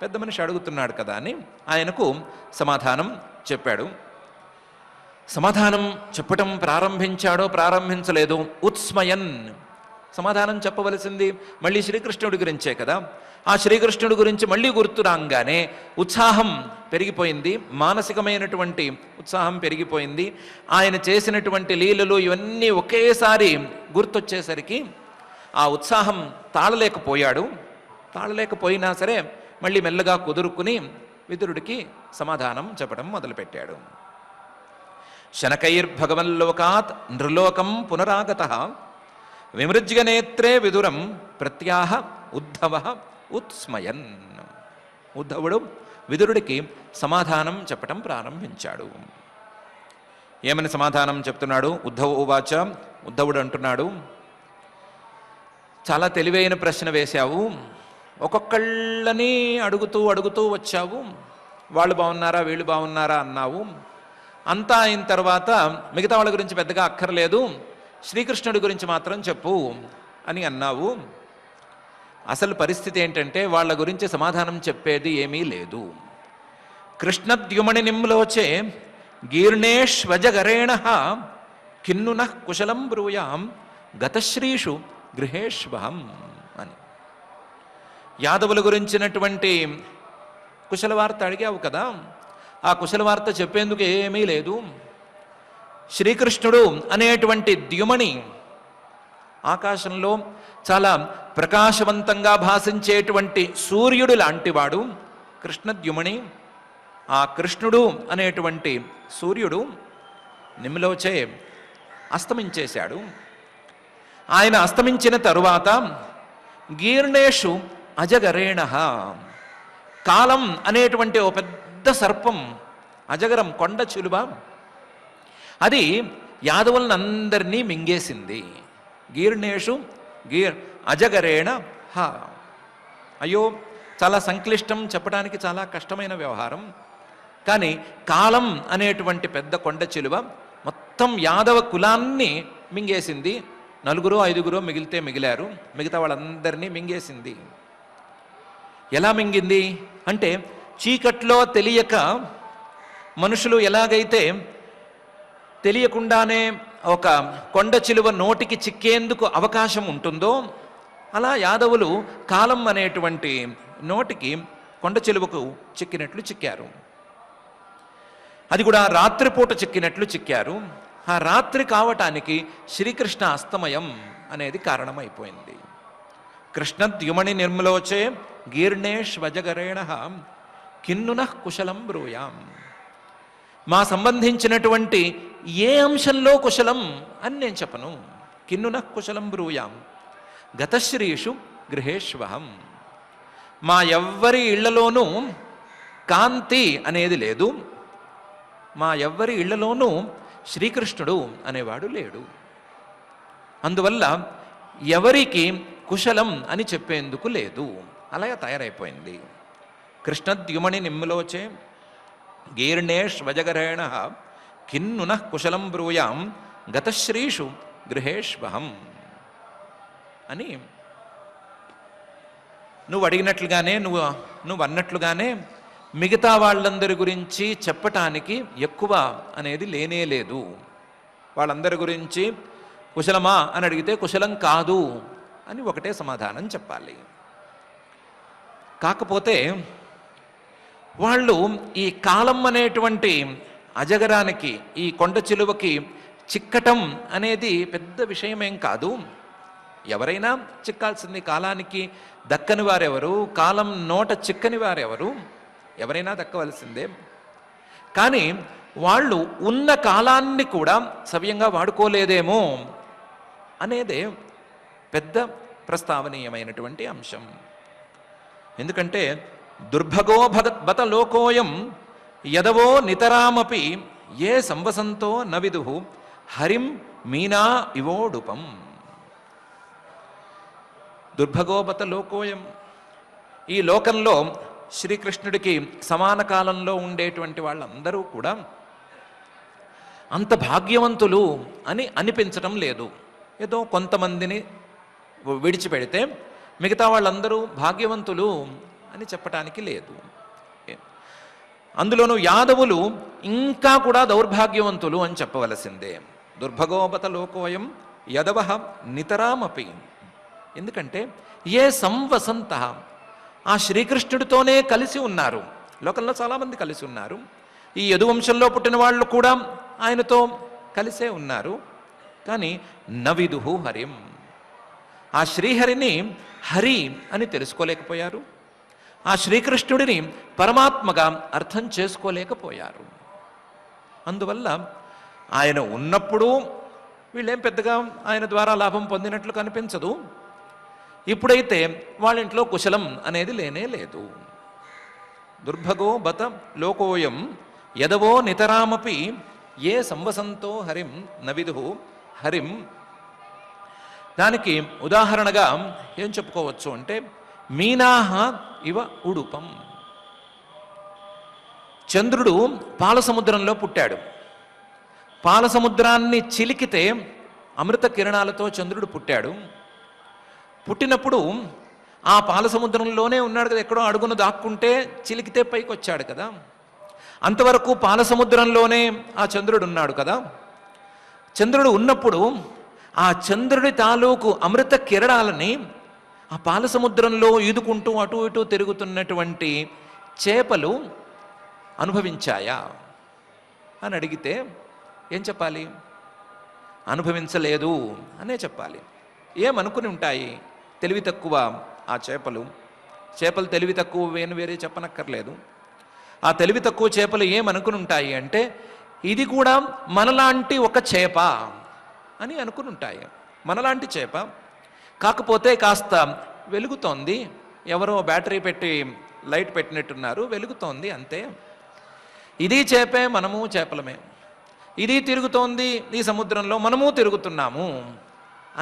పెద్ద మనిషి అడుగుతున్నాడు కదా అని ఆయనకు సమాధానం చెప్పాడు. సమాధానం చెప్పటం ప్రారంభించలేదో ఉత్స్మయన్, సమాధానం చెప్పవలసింది మళ్ళీ శ్రీకృష్ణుడి గురించే కదా, ఆ శ్రీకృష్ణుడి గురించి మళ్ళీ గుర్తు రాగానే ఉత్సాహం పెరిగిపోయింది, మానసికమైనటువంటి ఉత్సాహం పెరిగిపోయింది. ఆయన చేసినటువంటి లీలలు ఇవన్నీ ఒకేసారి గుర్తొచ్చేసరికి ఆ ఉత్సాహం తాళలేకపోయినా సరే మళ్ళీ మెల్లగా కుదురుకుని విదురుడికి సమాధానం చెప్పడం మొదలుపెట్టాడు. శనకైర్భగవల్లోకాత్ నృలోకం పునరాగత విమృజ్య నేత్రే విదురం ప్రత్యాహ ఉద్ధవ ఉత్స్మయన్. ఉద్ధవుడు విదురుడికి సమాధానం చెప్పటం ప్రారంభించాడు. ఏమని సమాధానం చెప్తున్నాడు? ఉద్ధవ ఉవాచ, ఉద్ధవుడు అంటున్నాడు, చాలా తెలివైన ప్రశ్న వేశావు. ఒక్కొక్కళ్ళని అడుగుతూ అడుగుతూ వచ్చావు, వాళ్ళు బాగున్నారా వీళ్ళు బాగున్నారా అన్నావు. అంతా అయిన తర్వాత మిగతా వాళ్ళ గురించి పెద్దగా అక్కర్లేదు, శ్రీకృష్ణుడి గురించి మాత్రం చెప్పు అని అన్నావు. అసలు పరిస్థితి ఏంటంటే వాళ్ళ గురించి సమాధానం చెప్పేది ఏమీ లేదు. కృష్ణద్యుమణి నిమ్లోచే గీర్ణేష్వజగరేణ కిన్నున కుశలం బ్రూయాం గతశ్రీషు గృహేష్వహం అని. యాదవుల గురించినటువంటి కుశలవార్త అడిగావు కదా, ఆ కుశలవార్త చెప్పేందుకు ఏమీ లేదు. శ్రీకృష్ణుడు అనేటువంటి ద్యుమణి ఆకాశంలో చాలా ప్రకాశవంతంగా భాసించేటువంటి సూర్యుడు లాంటివాడు కృష్ణద్యుమణి. ఆ కృష్ణుడు అనేటువంటి సూర్యుడు నిమ్లోచే అస్తమించేశాడు. ఆయన అస్తమించిన తరువాత గీర్ణేషు అజగరేణ, కాలం అనేటువంటి ఓ పెద్ద సర్పం, అజగరం కొండ చిలువ, అది యాదవులనందరినీ మింగేసింది. గీర్ణేషు అజగరేణ హ. అయ్యో, చాలా సంక్లిష్టం, చెప్పడానికి చాలా కష్టమైన వ్యవహారం. కానీ కాలం అనేటువంటి పెద్ద కొండ చిలువ మొత్తం యాదవ కులాన్ని మింగేసింది. 4-5 మిగిలితే మిగిలారు, మిగతా వాళ్ళందరినీ మింగేసింది. ఎలా మింగింది అంటే, చీకట్లో తెలియక మనుషులు ఎలాగైతే తెలియకుండానే ఒక కొండ చిలువ నోటికి చిక్కేందుకు అవకాశం ఉంటుందో, అలా యాదవులు కాలం అనేటువంటి నోటికి కొండ చిలువకు చిక్కినట్లు చిక్కారు. అది కూడా రాత్రిపూట చిక్కినట్లు చిక్కారు. ఆ రాత్రి కావటానికి శ్రీకృష్ణ అస్తమయం అనేది కారణమైపోయింది. కృష్ణద్యుమణి నిర్మలోచే గీర్ణేష్వజగరేణ కిన్నున కుశలం బ్రూయాం. మా సంబంధించినటువంటి ఏ అంశంలో కుశలం అని నేను చెప్పను. కిన్నున కుశలం బ్రూయాం గతశ్రీషు గృహేష్వహం. మా ఎవ్వరి ఇళ్లలోనూ కాంతి అనేది లేదు, మా ఎవ్వరి ఇళ్లలోనూ శ్రీకృష్ణుడు అనేవాడు లేడు. అందువల్ల ఎవరికి కుశలం అని చెప్పేందుకు లేదు. అలాగే తయారైపోయింది. కృష్ణద్యుమణి నిమ్లోచే గీర్ణేష్వజగరేణ కిన్నున కుశలం బ్రూయాం గతశ్రీషు గృహేష్వహం అని నువ్వు అడిగినట్లుగానే, నువ్వు అన్నట్లుగానే మిగతా వాళ్ళందరి గురించి చెప్పటానికి ఎక్కువ అనేది లేనే లేదు. వాళ్ళందరి గురించి కుశలమా అని అడిగితే కుశలం కాదు అని ఒకటే సమాధానం చెప్పాలి. కాకపోతే వాళ్ళు ఈ కాలం అనేటువంటి అజగరానికి, ఈ కొండ చిలువకి చిక్కటం అనేది పెద్ద విషయమేం కాదు. ఎవరైనా చిక్కాల్సింది. కాలానికి దక్కని వారెవరు, కాలం నోట చిక్కని వారెవరు? ఎవరైనా దక్కవలసిందే. కానీ వాళ్ళు ఉన్న కాలాన్ని కూడా సవ్యంగా వాడుకోలేదేమో అనేదే పెద్ద ప్రస్తావనీయమైనటువంటి అంశం. ఎందుకంటే దుర్భగో బత లోకోయం యదవో నితరామపి ఏ సంవసంతో నవిదుహు హరిం మీనా ఇవోడుపం. దుర్భగోబత లోకోయం, ఈ లోకంలో శ్రీకృష్ణుడికి సమాన కాలంలో ఉండేటువంటి వాళ్ళందరూ కూడా అంత భాగ్యవంతులు అని అనిపించడం లేదు. ఏదో కొంతమందిని విడిచిపెడితే మిగతా వాళ్ళందరూ భాగ్యవంతులు అని చెప్పటానికి లేదు. అందులోనూ యాదవులు ఇంకా కూడా దౌర్భాగ్యవంతులు అని చెప్పవలసిందే. దుర్భగోపత లోకోయం యదవ నితరామపి. ఎందుకంటే ఏ సంవసంత, ఆ శ్రీకృష్ణుడితోనే కలిసి ఉన్నారు. లోకంలో చాలామంది కలిసి ఉన్నారు. ఈ యదువంశంలో పుట్టిన వాళ్ళు కూడా ఆయనతో కలిసే ఉన్నారు. కానీ నవిదుహు హరిం, ఆ శ్రీహరిని హరి అని తెలుసుకోలేకపోయారు. ఆ శ్రీకృష్ణుడిని పరమాత్మగా అర్థం చేసుకోలేకపోయారు. అందువల్ల ఆయన ఉన్నప్పుడు వీళ్ళేం పెద్దగా ఆయన ద్వారా లాభం పొందినట్లు కనిపించదు. ఇప్పుడైతే వాళ్ళ ఇంట్లో కుశలం అనేది లేనే లేదు. దుర్భగో బత లోకోయం యదవో నితరామపి ఏ సంవసంతో హరిం నవిదుహు హరిం. దానికి ఉదాహరణగా ఏం చెప్పుకోవచ్చు అంటే, మీనాహ ఇవ ఉడుపం. చంద్రుడు పాల సముద్రంలో పుట్టాడు. పాల సముద్రాన్ని చిలికితే అమృత కిరణాలతో చంద్రుడు పుట్టాడు. పుట్టినప్పుడు ఆ పాల సముద్రంలోనే ఉన్నాడు కదా, ఎక్కడో అడుగున దాక్కుంటే చిలికితే పైకి వచ్చాడు కదా. అంతవరకు పాల సముద్రంలోనే ఆ చంద్రుడు ఉన్నాడు కదా. చంద్రుడు ఉన్నప్పుడు ఆ చంద్రుడి తాలూకు అమృత కిరణాలని ఆ పాల సముద్రంలో ఈదుకుంటూ అటు ఇటు తిరుగుతున్నటువంటి చేపలు అనుభవించాయా అని అడిగితే ఏం చెప్పాలి? అనుభవించలేదు అనే చెప్పాలి. ఏమనుకుని ఉంటాయి? తెలివి తక్కువ ఆ చేపలు. చేపలు తెలివి తక్కువ వేరే చెప్పనక్కర్లేదు. ఆ తెలివి తక్కువ చేపలు ఏమనుకుని ఉంటాయి అంటే, ఇది కూడా మనలాంటి ఒక చేప అని అనుకుని ఉంటాయి. మనలాంటి చేప, కాకపోతే కాస్త వెలుగుతోంది. ఎవరో బ్యాటరీ పెట్టి లైట్ పెట్టినట్టున్నారు, వెలుగుతోంది అంతే. ఇది చేపే, మనము చేపలమే. ఇది తిరుగుతోంది ఈ సముద్రంలో, మనము తిరుగుతున్నాము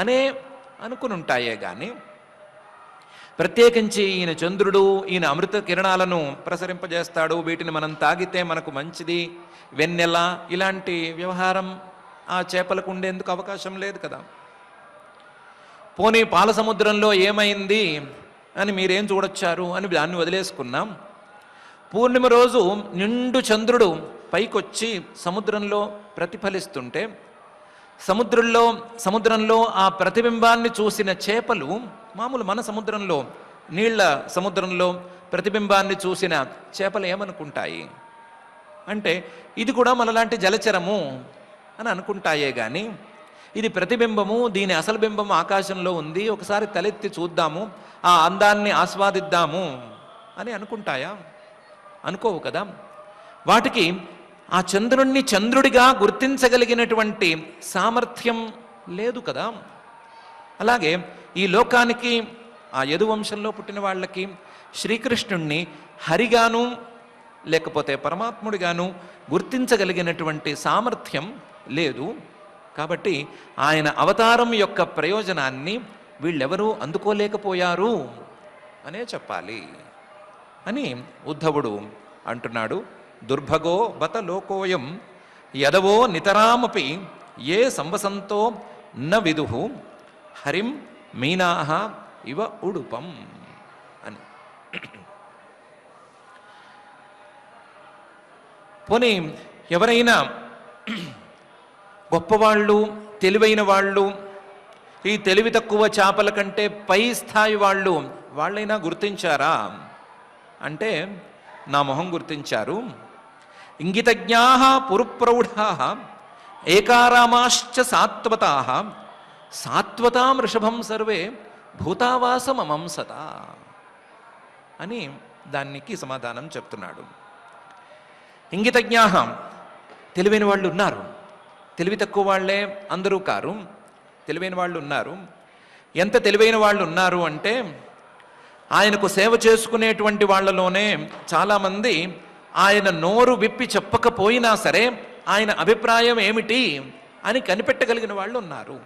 అనే అనుకుని ఉంటాయే కానీ ప్రత్యేకించి ఈయన చంద్రుడు, ఈయన అమృత కిరణాలను ప్రసరింపజేస్తాడు, వీటిని మనం తాగితే మనకు మంచిది, వెన్నెల, ఇలాంటి వ్యవహారం ఆ చేపలకు ఉండేందుకు అవకాశం లేదు కదా. పోనీ పాల సముద్రంలో ఏమైంది అని మీరేం చూడొచ్చారు అని దాన్ని వదిలేసుకున్నాం. పూర్ణిమ రోజు నిండు చంద్రుడు పైకొచ్చి సముద్రంలో ప్రతిఫలిస్తుంటే సముద్రంలో ఆ ప్రతిబింబాన్ని చూసిన చేపలు, మామూలు మన సముద్రంలో, నీళ్ల సముద్రంలో ప్రతిబింబాన్ని చూసిన చేపలు ఏమనుకుంటాయి అంటే, ఇది కూడా మనలాంటి జలచరము అని అనుకుంటాయే కానీ ఇది ప్రతిబింబము, దీని అసలు బింబం ఆకాశంలో ఉంది, ఒకసారి తలెత్తి చూద్దాము, ఆ అందాన్ని ఆస్వాదిద్దాము అని అనుకుంటాయా? అనుకోవు కదా. వాటికి ఆ చంద్రుణ్ణి చంద్రుడిగా గుర్తించగలిగినటువంటి సామర్థ్యం లేదు కదా. అలాగే ఈ లోకానికి, ఆ యదువంశంలో పుట్టిన వాళ్ళకి శ్రీకృష్ణుణ్ణి హరిగాను లేకపోతే పరమాత్ముడిగాను గుర్తించగలిగినటువంటి సామర్థ్యం లేదు. కాబట్టి ఆయన అవతారం యొక్క ప్రయోజనాన్ని వీళ్ళెవరూ అందుకోలేకపోయారు అనే చెప్పాలి అని ఉద్ధవుడు అంటున్నాడు. దుర్భగో బత లోకోయం యదవో నితరామపి ఏ సంవసంతో న విదుహు హరిం మీనాహ ఇవ ఉడుపం అని. పోనీ ఎవరైనా గొప్పవాళ్ళు, తెలివైన వాళ్ళు, ఈ తెలివి తక్కువ చేపల కంటే పై స్థాయి వాళ్ళైనా గుర్తించారా అంటే, నా మొహం గుర్తించారు. ఇంగితజ్ఞా పురుప్రౌఢా ఏకారామాశ్చ సాత్వతా సాత్వతాం ఋషభం సర్వే భూతావాసమమంసత అని దానికి సమాధానం చెప్తున్నాడు. ఇంగితజ్ఞా, తెలివైన వాళ్ళు ఉన్నారు. తెలివి తక్కువ వాళ్ళే అందరూ కారు, తెలివైన వాళ్ళు ఉన్నారు. ఎంత తెలివైన వాళ్ళు ఉన్నారు అంటే, ఆయనకు సేవ చేసుకునేటువంటి వాళ్ళలోనే చాలామంది ఆయన నోరు విప్పి చెప్పకపోయినా సరే ఆయన అభిప్రాయం ఏమిటి అని కనిపెట్టగలిగిన వాళ్ళు ఉన్నారు.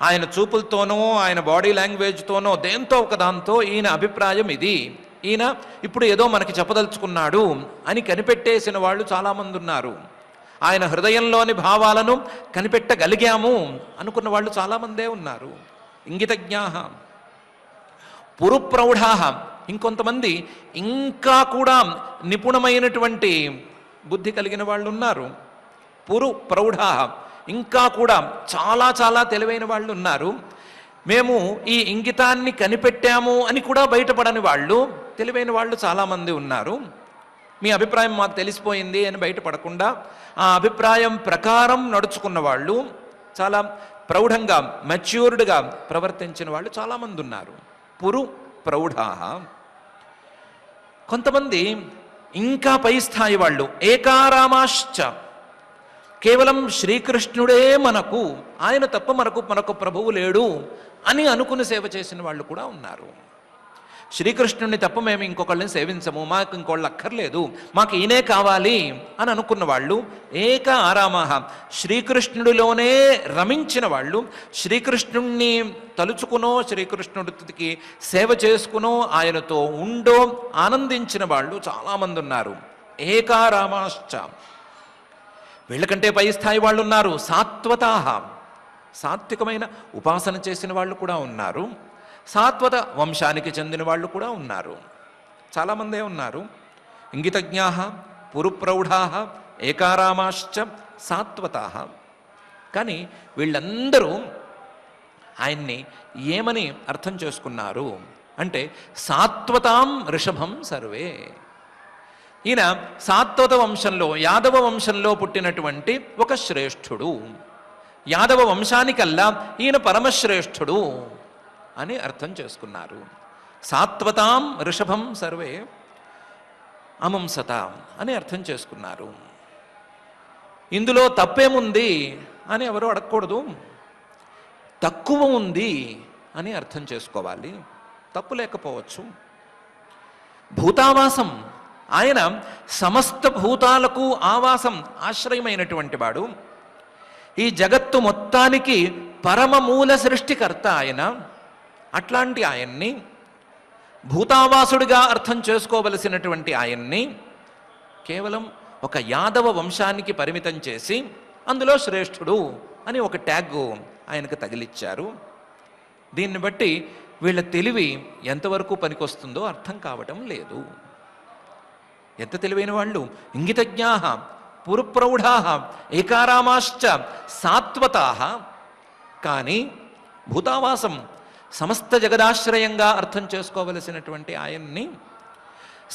ఆయన చూపులతోనో, ఆయన బాడీ లాంగ్వేజ్తోనో, దేంతో ఒక దాంతో ఈయన అభిప్రాయం ఇది, ఈయన ఇప్పుడు ఏదో మనకి చెప్పదలుచుకున్నాడు అని కనిపెట్టేసిన వాళ్ళు చాలామంది ఉన్నారు. ఆయన హృదయంలోని భావాలను కనిపెట్టగలిగాము అనుకున్న వాళ్ళు చాలామందే ఉన్నారు. ఇంగితజ్ఞాః పురుప్రౌఢాః, ఇంకొంతమంది ఇంకా కూడా నిపుణమైనటువంటి బుద్ధి కలిగిన వాళ్ళు ఉన్నారు. పురు ప్రౌఢాః, ఇంకా కూడా చాలా చాలా తెలివైన వాళ్ళు ఉన్నారు. మేము ఈ ఇంగితాన్ని కనిపెట్టాము అని కూడా బయటపడని వాళ్ళు, తెలివైన వాళ్ళు చాలామంది ఉన్నారు. మీ అభిప్రాయం మాకు తెలిసిపోయింది అని బయటపడకుండా ఆ అభిప్రాయం ప్రకారం నడుచుకున్న వాళ్ళు, చాలా ప్రౌఢంగా మెచ్యూర్డ్గా ప్రవర్తించిన వాళ్ళు చాలామంది ఉన్నారు. పురు ప్రౌఢాః. కొంతమంది ఇంకా పై స్థాయి వాళ్ళు, ఏకారామాశ్చ, కేవలం శ్రీకృష్ణుడే మనకు, ఆయన తప్ప మనకు ప్రభువు లేడు అని అనుకుని సేవ చేసిన వాళ్ళు కూడా ఉన్నారు. శ్రీకృష్ణుడిని తప్ప మేము ఇంకొకళ్ళని సేవించము, మాకు ఇంకోళ్ళు అక్కర్లేదు, మాకు ఈయనే కావాలి అని అనుకున్న వాళ్ళు, ఏక ఆరామః శ్రీకృష్ణుడిలోనే రమించిన వాళ్ళు, శ్రీకృష్ణుణ్ణి తలుచుకునో శ్రీకృష్ణుడికి సేవ చేసుకునో ఆయనతో ఉండో ఆనందించిన వాళ్ళు చాలామంది ఉన్నారు. ఏకారామాశ్చ, వీళ్ళకంటే పై స్థాయి వాళ్ళు ఉన్నారు. సాత్వతాః, సాత్వికమైన ఉపాసన చేసిన వాళ్ళు కూడా ఉన్నారు. సాత్వత వంశానికి చెందిన వాళ్ళు కూడా ఉన్నారు, చాలామందే ఉన్నారు. ఇంగితజ్ఞాః, పురుప్రౌఢాః, ఏకారామాశ్చ సాత్వతాః. కానీ వీళ్ళందరూ ఆయన్ని ఏమని అర్థం చేసుకున్నారు అంటే సాత్వతాం ఋషభం సర్వే. ఈయన సాత్వత వంశంలో, యాదవ వంశంలో పుట్టినటువంటి ఒక శ్రేష్ఠుడు, యాదవ వంశానికల్లా ఈయన పరమశ్రేష్ఠుడు అని అర్థం చేసుకున్నారు. సాత్వతాం ఋషభం సర్వే అమంసతాం అని అర్థం చేసుకున్నారు. ఇందులో తప్పేముంది అని ఎవరు అడగకూడదు, తక్కువ ఉంది అని అర్థం చేసుకోవాలి. తప్పు లేకపోవచ్చు. భూతావాసం, ఆయన సమస్త భూతాలకు ఆవాసం, ఆశ్రయమైనటువంటి వాడు. ఈ జగత్తు మొత్తానికి పరమమూల సృష్టికర్త ఆయన. అట్లాంటి ఆయన్ని, భూతావాసుడిగా అర్థం చేసుకోవలసినటువంటి ఆయన్ని కేవలం ఒక యాదవ వంశానికి పరిమితం చేసి అందులో శ్రేష్ఠుడు అని ఒక ట్యాగ్ ఆయనకు తగిలిచ్చారు. దీన్ని బట్టి వీళ్ళ తెలివి ఎంతవరకు పనికొస్తుందో అర్థం కావటం లేదు. ఎంత తెలివైన వాళ్ళు! ఇంగితజ్ఞాః, పురుప్రౌఢాః, ఏకారామాశ్చ సాత్వతాః. కానీ భూతావాసం, సమస్త జగదాశ్రయంగా అర్థం చేసుకోవలసినటువంటి ఆయన్ని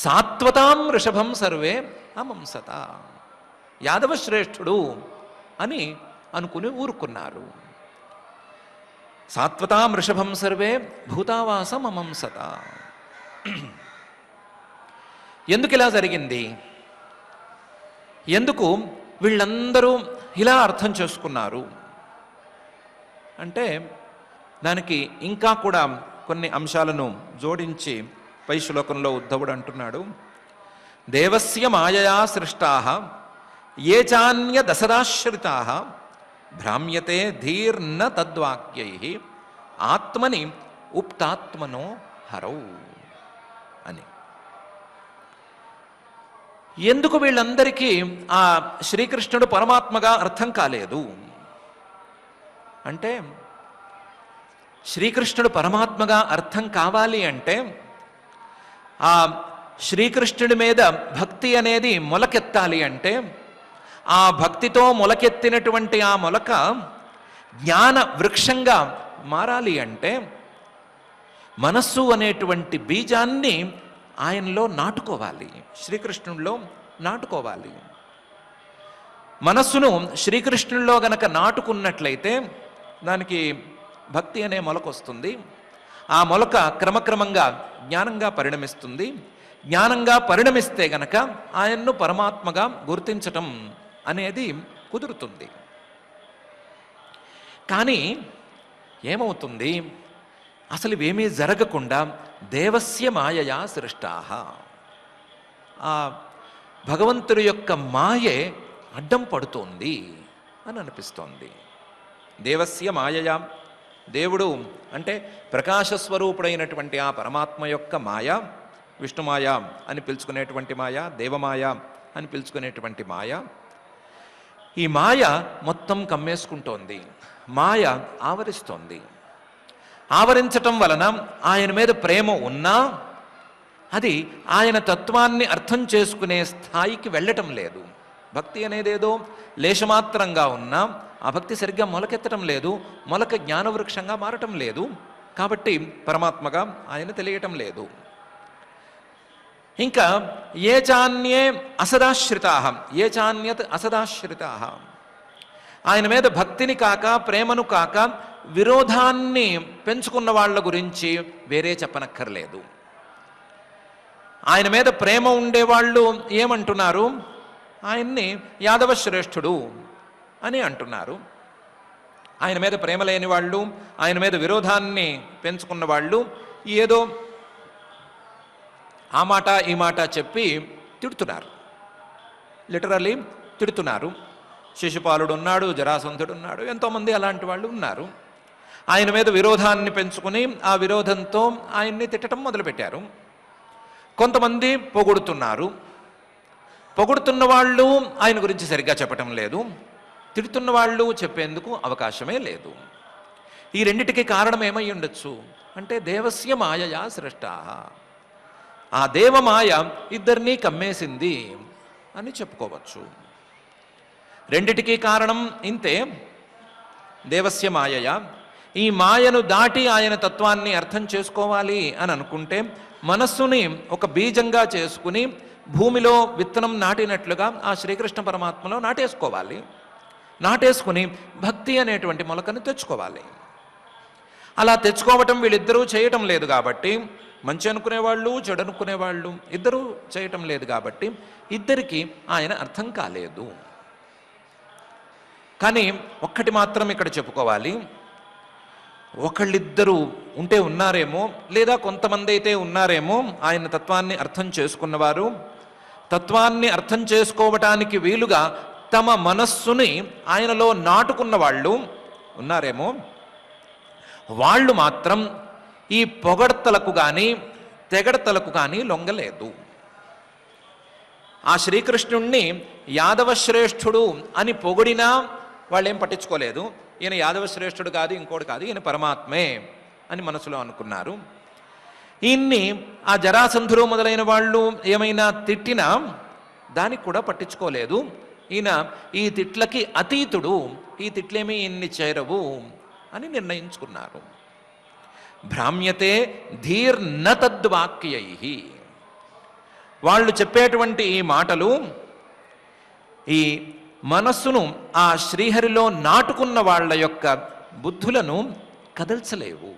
సాత్వతాం ఋషభం సర్వే అమంసత, యాదవ శ్రేష్ఠుడు అని అనుకుని ఊరుకున్నారు. సాత్వతాం ఋషభం సర్వే భూతావాసం అమంసత. ఎందుకు ఇలా జరిగింది? ఎందుకు వీళ్ళందరూ ఇలా అర్థం చేసుకున్నారు అంటే దానికి ఇంకా కూడా కొన్ని అంశాలను జోడించి పై శ్లోకంలో ఉద్ధవుడు అంటున్నాడు. దేవస్య మాయయా సృష్టాః ఏ చాన్య దశరాశ్రితాః భ్రామ్యతే ధీర్న తద్వాక్యైః ఆత్మని ఉప్తాత్మనో హరౌ అని. ఎందుకు వీళ్ళందరికీ ఆ శ్రీకృష్ణుడు పరమాత్మగా అర్థం కాలేదు అంటే, శ్రీకృష్ణుడు పరమాత్మగా అర్థం కావాలి అంటే ఆ శ్రీకృష్ణుడి మీద భక్తి అనేది మొలకెత్తాలి అంటే, ఆ భక్తితో మొలకెత్తినటువంటి ఆ మొలక జ్ఞాన వృక్షంగా మారాలి అంటే మనస్సు అనేటువంటి బీజాన్ని ఆయనలో నాటుకోవాలి, శ్రీకృష్ణుడిలో నాటుకోవాలి. మనస్సును శ్రీకృష్ణుడిలో గనక నాటుకున్నట్లయితే దానికి భక్తి అనే మొలక వస్తుంది. ఆ మొలక క్రమక్రమంగా జ్ఞానంగా పరిణమిస్తుంది. జ్ఞానంగా పరిణమిస్తే గనక ఆయన్ను పరమాత్మగా గుర్తించటం అనేది కుదురుతుంది. కానీ ఏమవుతుంది? అసలు ఇవేమీ జరగకుండా దేవస్య మాయయా సృష్టాః, ఆ భగవంతుడి యొక్క మాయే అడ్డం పడుతోంది అని అనిపిస్తోంది. దేవస్య మాయయా, దేవుడు అంటే ప్రకాశస్వరూపుడైనటువంటి ఆ పరమాత్మ యొక్క మాయ, విష్ణుమాయ అని పిలుచుకునేటువంటి మాయ, దేవమాయ అని పిలుచుకునేటువంటి మాయ, ఈ మాయ మొత్తం కమ్మేసుకుంటోంది, మాయ ఆవరిస్తోంది. ఆవరించటం వలన ఆయన మీద ప్రేమ ఉన్నా అది ఆయన తత్వాన్ని అర్థం చేసుకునే స్థాయికి వెళ్ళటం లేదు. భక్తి అనేదేదో లేశమాత్రంగా ఉన్నా ఆ భక్తి సరిగ్గా మొలకెత్తడం లేదు, మొలక జ్ఞానవృక్షంగా మారటం లేదు. కాబట్టి పరమాత్మగా ఆయన తెలియటం లేదు. ఇంకా ఏ చాన్యే అసదాశ్రితాః, ఏ చాన్యత్ అసదాశ్రితాః, ఆయన మీద భక్తిని కాక ప్రేమను కాక విరోధాన్ని పెంచుకున్న వాళ్ళ గురించి వేరే చెప్పనక్కర్లేదు. ఆయన మీద ప్రేమ ఉండేవాళ్ళు ఏమంటున్నారు? ఆయన్ని యాదవ శ్రేష్ఠుడు అని అంటున్నారు. ఆయన మీద ప్రేమ లేని వాళ్ళు, ఆయన మీద విరోధాన్ని పెంచుకున్న వాళ్ళు ఏదో ఆ మాట ఈ మాట చెప్పి తిడుతున్నారు, లిటరలీ తిడుతున్నారు. శిశుపాలుడు ఉన్నాడు, జరాసంధుడు ఉన్నాడు, ఎంతోమంది అలాంటి వాళ్ళు ఉన్నారు. ఆయన మీద విరోధాన్ని పెంచుకుని ఆ విరోధంతో ఆయన్ని తిట్టడం మొదలుపెట్టారు. కొంతమంది పొగుడుతున్నారు. పొగుడుతున్న వాళ్ళు ఆయన గురించి సరిగ్గా చెప్పటం లేదు, తిడుతున్న వాళ్ళు చెప్పేందుకు అవకాశమే లేదు. ఈ రెండిటికి కారణం ఏమై ఉండొచ్చు అంటే దేవస్య మాయయా సృష్టా, ఆ దేవమాయ ఇద్దరినీ కమ్మేసింది అని చెప్పుకోవచ్చు. రెండిటికి కారణం ఇంతే, దేవస్య మాయయ. ఈ మాయను దాటి ఆయన తత్వాన్ని అర్థం చేసుకోవాలి అని అనుకుంటే మనస్సుని ఒక బీజంగా చేసుకుని భూమిలో విత్తనం నాటినట్లుగా ఆ శ్రీకృష్ణ పరమాత్మలో నాటేసుకోవాలి. నాటేసుకుని భక్తి అనేటువంటి మొలకను తెచ్చుకోవాలి. అలా తెచ్చుకోవటం వీళ్ళిద్దరూ చేయటం లేదు కాబట్టి, మంచి అనుకునేవాళ్ళు చెడు అనుకునేవాళ్ళు ఇద్దరూ చేయటం లేదు కాబట్టి ఇద్దరికీ ఆయన అర్థం కాలేదు. కానీ ఒక్కటి మాత్రం ఇక్కడ చెప్పుకోవాలి, ఒకళ్ళిద్దరూ ఉంటే ఉన్నారేమో, లేదా కొంతమంది అయితే ఉన్నారేమో ఆయన తత్వాన్ని అర్థం చేసుకున్నవారు, తత్వాన్ని అర్థం చేసుకోవటానికి వీలుగా తమ మనస్సుని ఆయనలో నాటుకున్న వాళ్ళు ఉన్నారేమో. వాళ్ళు మాత్రం ఈ పొగడ్తలకు కానీ తెగడతలకు కానీ లొంగలేదు. ఆ శ్రీకృష్ణుణ్ణి యాదవ శ్రేష్ఠుడు అని పొగిడినా వాళ్ళేం పట్టించుకోలేదు. ఈయన యాదవ శ్రేష్ఠుడు కాదు, ఇంకోటి కాదు, ఈయన పరమాత్మే అని మనసులో అనుకున్నారు. ఈయన్ని ఆ జరాసంధుడు మొదలైన వాళ్ళు ఏమైనా తిట్టినా దానికి కూడా పట్టించుకోలేదు. ఈయన ఈ తిట్లకి అతీతుడు, ఈ తిట్లేమీ ఈయన్ని చేరవు అని నిర్ణయించుకున్నారు. భ్రామ్యతే ధీర్న తద్వాక్యై, వాళ్ళు చెప్పేటువంటి ఈ మాటలు ఈ మనస్సును ఆ శ్రీహరిలో నాటుకున్న వాళ్ళ యొక్క బుద్ధులను కదల్చలేవు.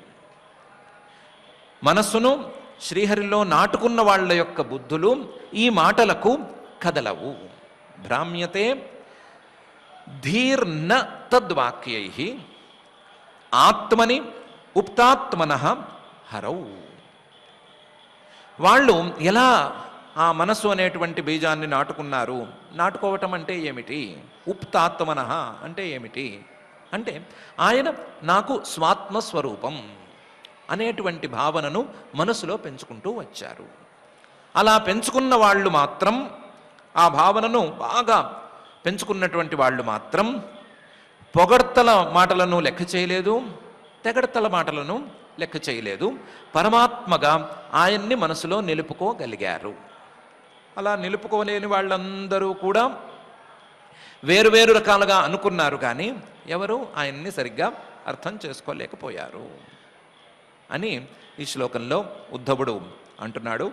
మనస్సును శ్రీహరిలో నాటుకున్న వాళ్ళ యొక్క బుద్ధులు ఈ మాటలకు కదలవు. భ్రామ్యతే ధీర్న తద్వాక్యై ఆత్మని ఉప్తాత్మనః హరౌ. వాళ్ళు ఎలా ఆ మనస్సు అనేటువంటి బీజాన్ని నాటుకున్నారు? నాటుకోవటం అంటే ఏమిటి? ఉప్తాత్మనః అంటే ఏమిటి అంటే ఆయన నాకు స్వాత్మస్వరూపం అనేటువంటి భావనను మనసులో పెంచుకుంటూ వచ్చారు. అలా పెంచుకున్న వాళ్ళు మాత్రం, ఆ భావనను బాగా పెంచుకున్నటువంటి వాళ్ళు మాత్రం పొగడ్తల మాటలను లెక్క చేయలేదు, తెగడతల మాటలను లెక్క చేయలేదు. పరమాత్మగా ఆయన్ని మనసులో నిలుపుకోగలిగారు. అలా నిలుపుకోలేని వాళ్ళందరూ కూడా వేరువేరు రకాలుగా అనుకున్నారు, కానీ ఎవరు ఆయన్ని సరిగ్గా అర్థం చేసుకోలేకపోయారు అని ఈ శ్లోకంలో ఉద్ధవుడు అంటున్నాడు.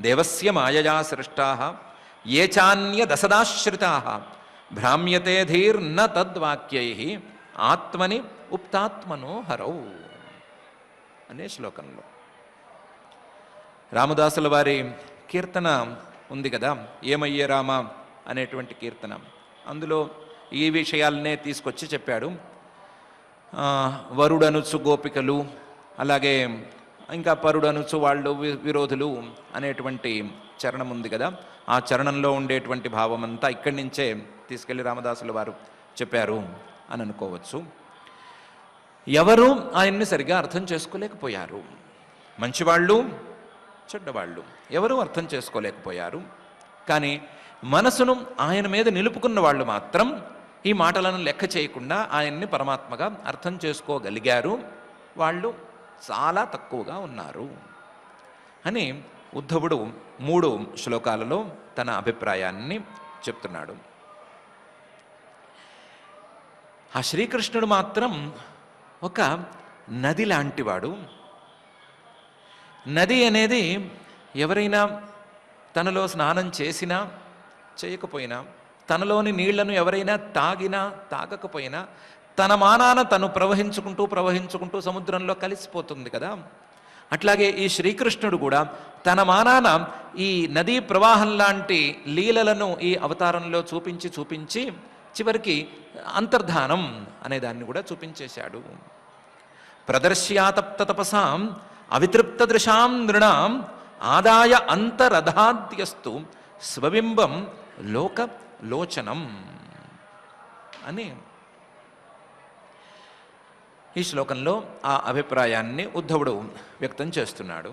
దేవస్య మాయయా సృష్టాః ఏ చాన్య దశదాశ్రితాః భ్రామ్యతే ధీర్న తద్వాక్యైః ఆత్మని ఉప్తాత్మనో హరౌ అనే శ్లోకంలో రామదాసుల వారి కీర్తన ఉంది కదా, ఏమయ్యే రామ అనేటువంటి కీర్తన. అందులో ఈ విషయాలనే తీసుకొచ్చి చెప్పాడు. వరుడనుచు గోపికలు, అలాగే ఇంకా పరుడనుచు వాళ్ళు విరోధులు అనేటువంటి చరణం ఉంది కదా, ఆ చరణంలో ఉండేటువంటి భావం అంతా ఇక్కడి నుంచే తీసుకెళ్ళి రామదాసుల వారు చెప్పారు అని అనుకోవచ్చు. ఎవరు ఆయన్ని సరిగా అర్థం చేసుకోలేకపోయారు. మంచివాళ్ళు చెడ్డవాళ్ళు ఎవరూ అర్థం చేసుకోలేకపోయారు. కానీ మనసును ఆయన మీద నిలుపుకున్న వాళ్ళు మాత్రం ఈ మాటలను లెక్క చేయకుండా ఆయన్ని పరమాత్మగా అర్థం చేసుకోగలిగారు. వాళ్ళు చాలా తక్కువగా ఉన్నారు అని ఉద్ధవుడు 3 శ్లోకాలలో తన అభిప్రాయాన్ని చెప్తున్నాడు. ఆ శ్రీకృష్ణుడు మాత్రం ఒక నది లాంటివాడు. నది అనేది ఎవరైనా తనలో స్నానం చేసినా చేయకపోయినా, తనలోని నీళ్లను ఎవరైనా తాగినా తాగకపోయినా తన మానాన తను ప్రవహించుకుంటూ సముద్రంలో కలిసిపోతుంది కదా. అట్లాగే ఈ శ్రీకృష్ణుడు కూడా తన మానాన ఈ నదీ ప్రవాహం లాంటి లీలలను ఈ అవతారంలో చూపించి చివరికి అంతర్ధానం అనే దాన్ని కూడా చూపించేశాడు. ప్రదర్శ్యాతప్త తపసాం అవితృప్త దృశాం నృణాం ఆదాయ అంతరధాద్యస్తు స్వబింబం లోకలోచనం అని ఈ శ్లోకంలో ఆ అభిప్రాయాన్ని ఉద్ధవుడు వ్యక్తం చేస్తున్నాడు.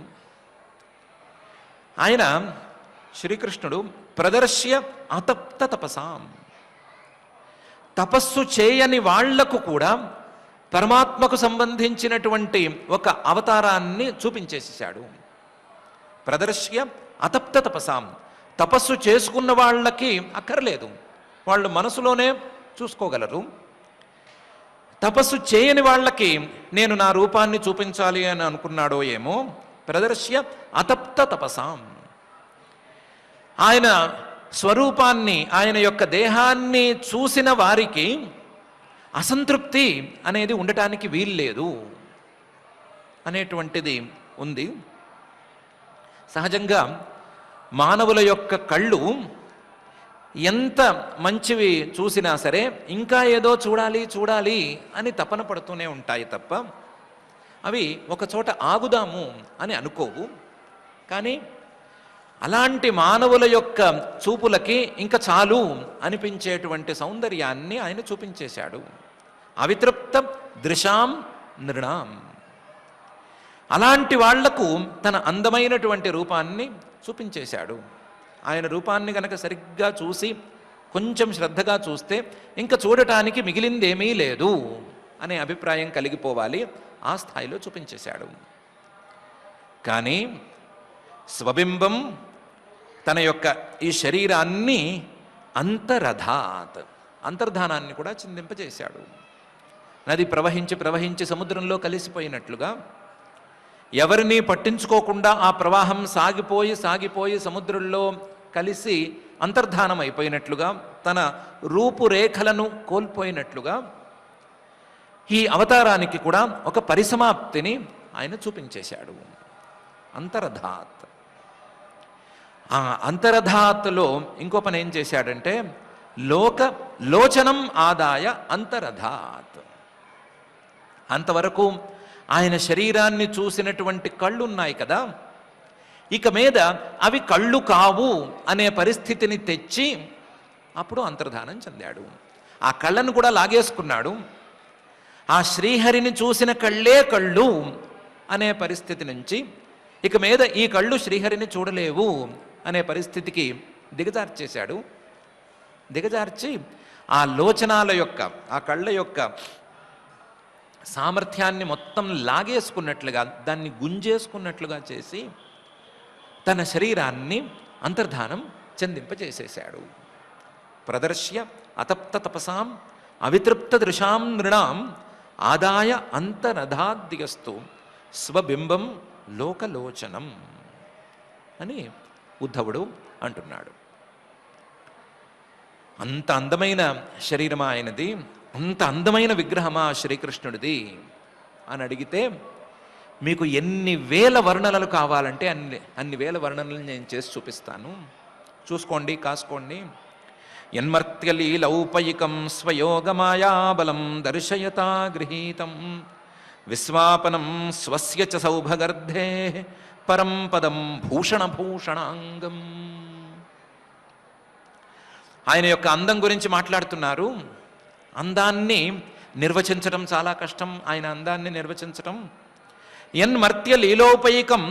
ఆయన శ్రీకృష్ణుడు ప్రదర్శ్య అతప్త తపసాం, తపస్సు చేయని వాళ్లకు కూడా పరమాత్మకు సంబంధించినటువంటి ఒక అవతారాన్ని చూపించేసేశాడు. ప్రదర్శ్య అతప్త తపసాం, తపస్సు చేసుకున్న వాళ్ళకి అక్కర్లేదు, వాళ్ళు మనసులోనే చూసుకోగలరు. తపస్సు చేయని వాళ్ళకి నేను నా రూపాన్ని చూపించాలి అని అనుకున్నాడో ఏమో. ప్రదర్శ్య అతప్త తపసాం, ఆయన స్వరూపాన్ని, ఆయన యొక్క దేహాన్ని చూసిన వారికి అసంతృప్తి అనేది ఉండటానికి వీల్లేదు అనేటువంటిది ఉంది. సహజంగా మానవుల యొక్క కళ్ళు ఎంత మంచివి చూసినా సరే ఇంకా ఏదో చూడాలి చూడాలి అని తపన పడుతూనే ఉంటాయి తప్ప అవి ఒక చోట ఆగుదాము అని అనుకోవు. కానీ అలాంటి మానవుల యొక్క చూపులకి ఇంకా చాలు అనిపించేటువంటి సౌందర్యాన్ని ఆయన చూపించేశాడు. అవితృప్త దృశాం నృణాం, అలాంటి వాళ్లకు తన అందమైనటువంటి రూపాన్ని చూపించేశాడు. ఆయన రూపాన్ని గనక సరిగ్గా చూసి కొంచెం శ్రద్ధగా చూస్తే ఇంకా చూడటానికి మిగిలిందేమీ లేదు అనే అభిప్రాయం కలిగిపోవాలి. ఆ స్థాయిలో చూపించేశాడు. కానీ స్వబింబం, తన యొక్క ఈ శరీరాన్ని అంతరధాత్, అంతర్ధానాన్ని కూడా చిందింపజేశాడు. నది ప్రవహించి ప్రవహించి సముద్రంలో కలిసిపోయినట్లుగా, ఎవరిని పట్టించుకోకుండా ఆ ప్రవాహం సాగిపోయి సాగిపోయి సముద్రంలో కలిసి అంతర్ధానం అయిపోయినట్లుగా, తన రూపురేఖలను కోల్పోయినట్లుగా ఈ అవతారానికి కూడా ఒక పరిసమాప్తిని ఆయన చూపించేశాడు. అంతరధాత్. ఆ అంతరధాత్లో ఇంకో పని ఏం చేశాడంటే లోచనం ఆదాయ అంతరధాత్. అంతవరకు ఆయన శరీరాన్ని చూసినటువంటి కళ్ళు ఉన్నాయి కదా, ఇక మీద అవి కళ్ళు కావు అనే పరిస్థితిని తెచ్చి అప్పుడు అంతర్ధానం చెందాడు. ఆ కళ్ళను కూడా లాగేసుకున్నాడు. ఆ శ్రీహరిని చూసిన కళ్ళే కళ్ళు అనే పరిస్థితి నుంచి ఇక మీద ఈ కళ్ళు శ్రీహరిని చూడలేవు అనే పరిస్థితికి దిగజార్చేశాడు. దిగజార్చి ఆ లోచనాల యొక్క, ఆ కళ్ళ యొక్క సామర్థ్యాన్ని మొత్తం లాగేసుకున్నట్లుగా, దాన్ని గుంజేసుకున్నట్లుగా చేసి తన శరీరాన్ని అంతర్ధానం చెందింపచేసేశాడు. ప్రదర్శ్య అతప్త తపసాం అవితృప్త దృశాం నృణాం ఆదాయ అంతరధాద్యస్తు స్వబింబం లోకలోచనం అని ఉద్ధవుడు అంటున్నాడు. అంత అందమైన శరీరమా ఆయనది, అంత అందమైన విగ్రహమా శ్రీకృష్ణుడిది అని అడిగితే మీకు ఎన్ని వేల వర్ణనలు కావాలంటే అన్ని వేల వర్ణనలు నేను చేసి చూపిస్తాను. చూసుకోండి, కాసుకోండి. యన్మర్త్యలీలౌపయికం స్వయోగమాయాబలం దర్శయతా గృహీతం విశ్వాపనం స్వస్య చ సౌభగర్ధే పరం పదం భూషణభూషణాంగం. ఆయన యొక్క అందం గురించి మాట్లాడుతున్నారు. అందాన్ని నిర్వచించడం చాలా కష్టం. ఆయన అందాన్ని నిర్వచించటం. యన్మర్త్య లీలోపైకం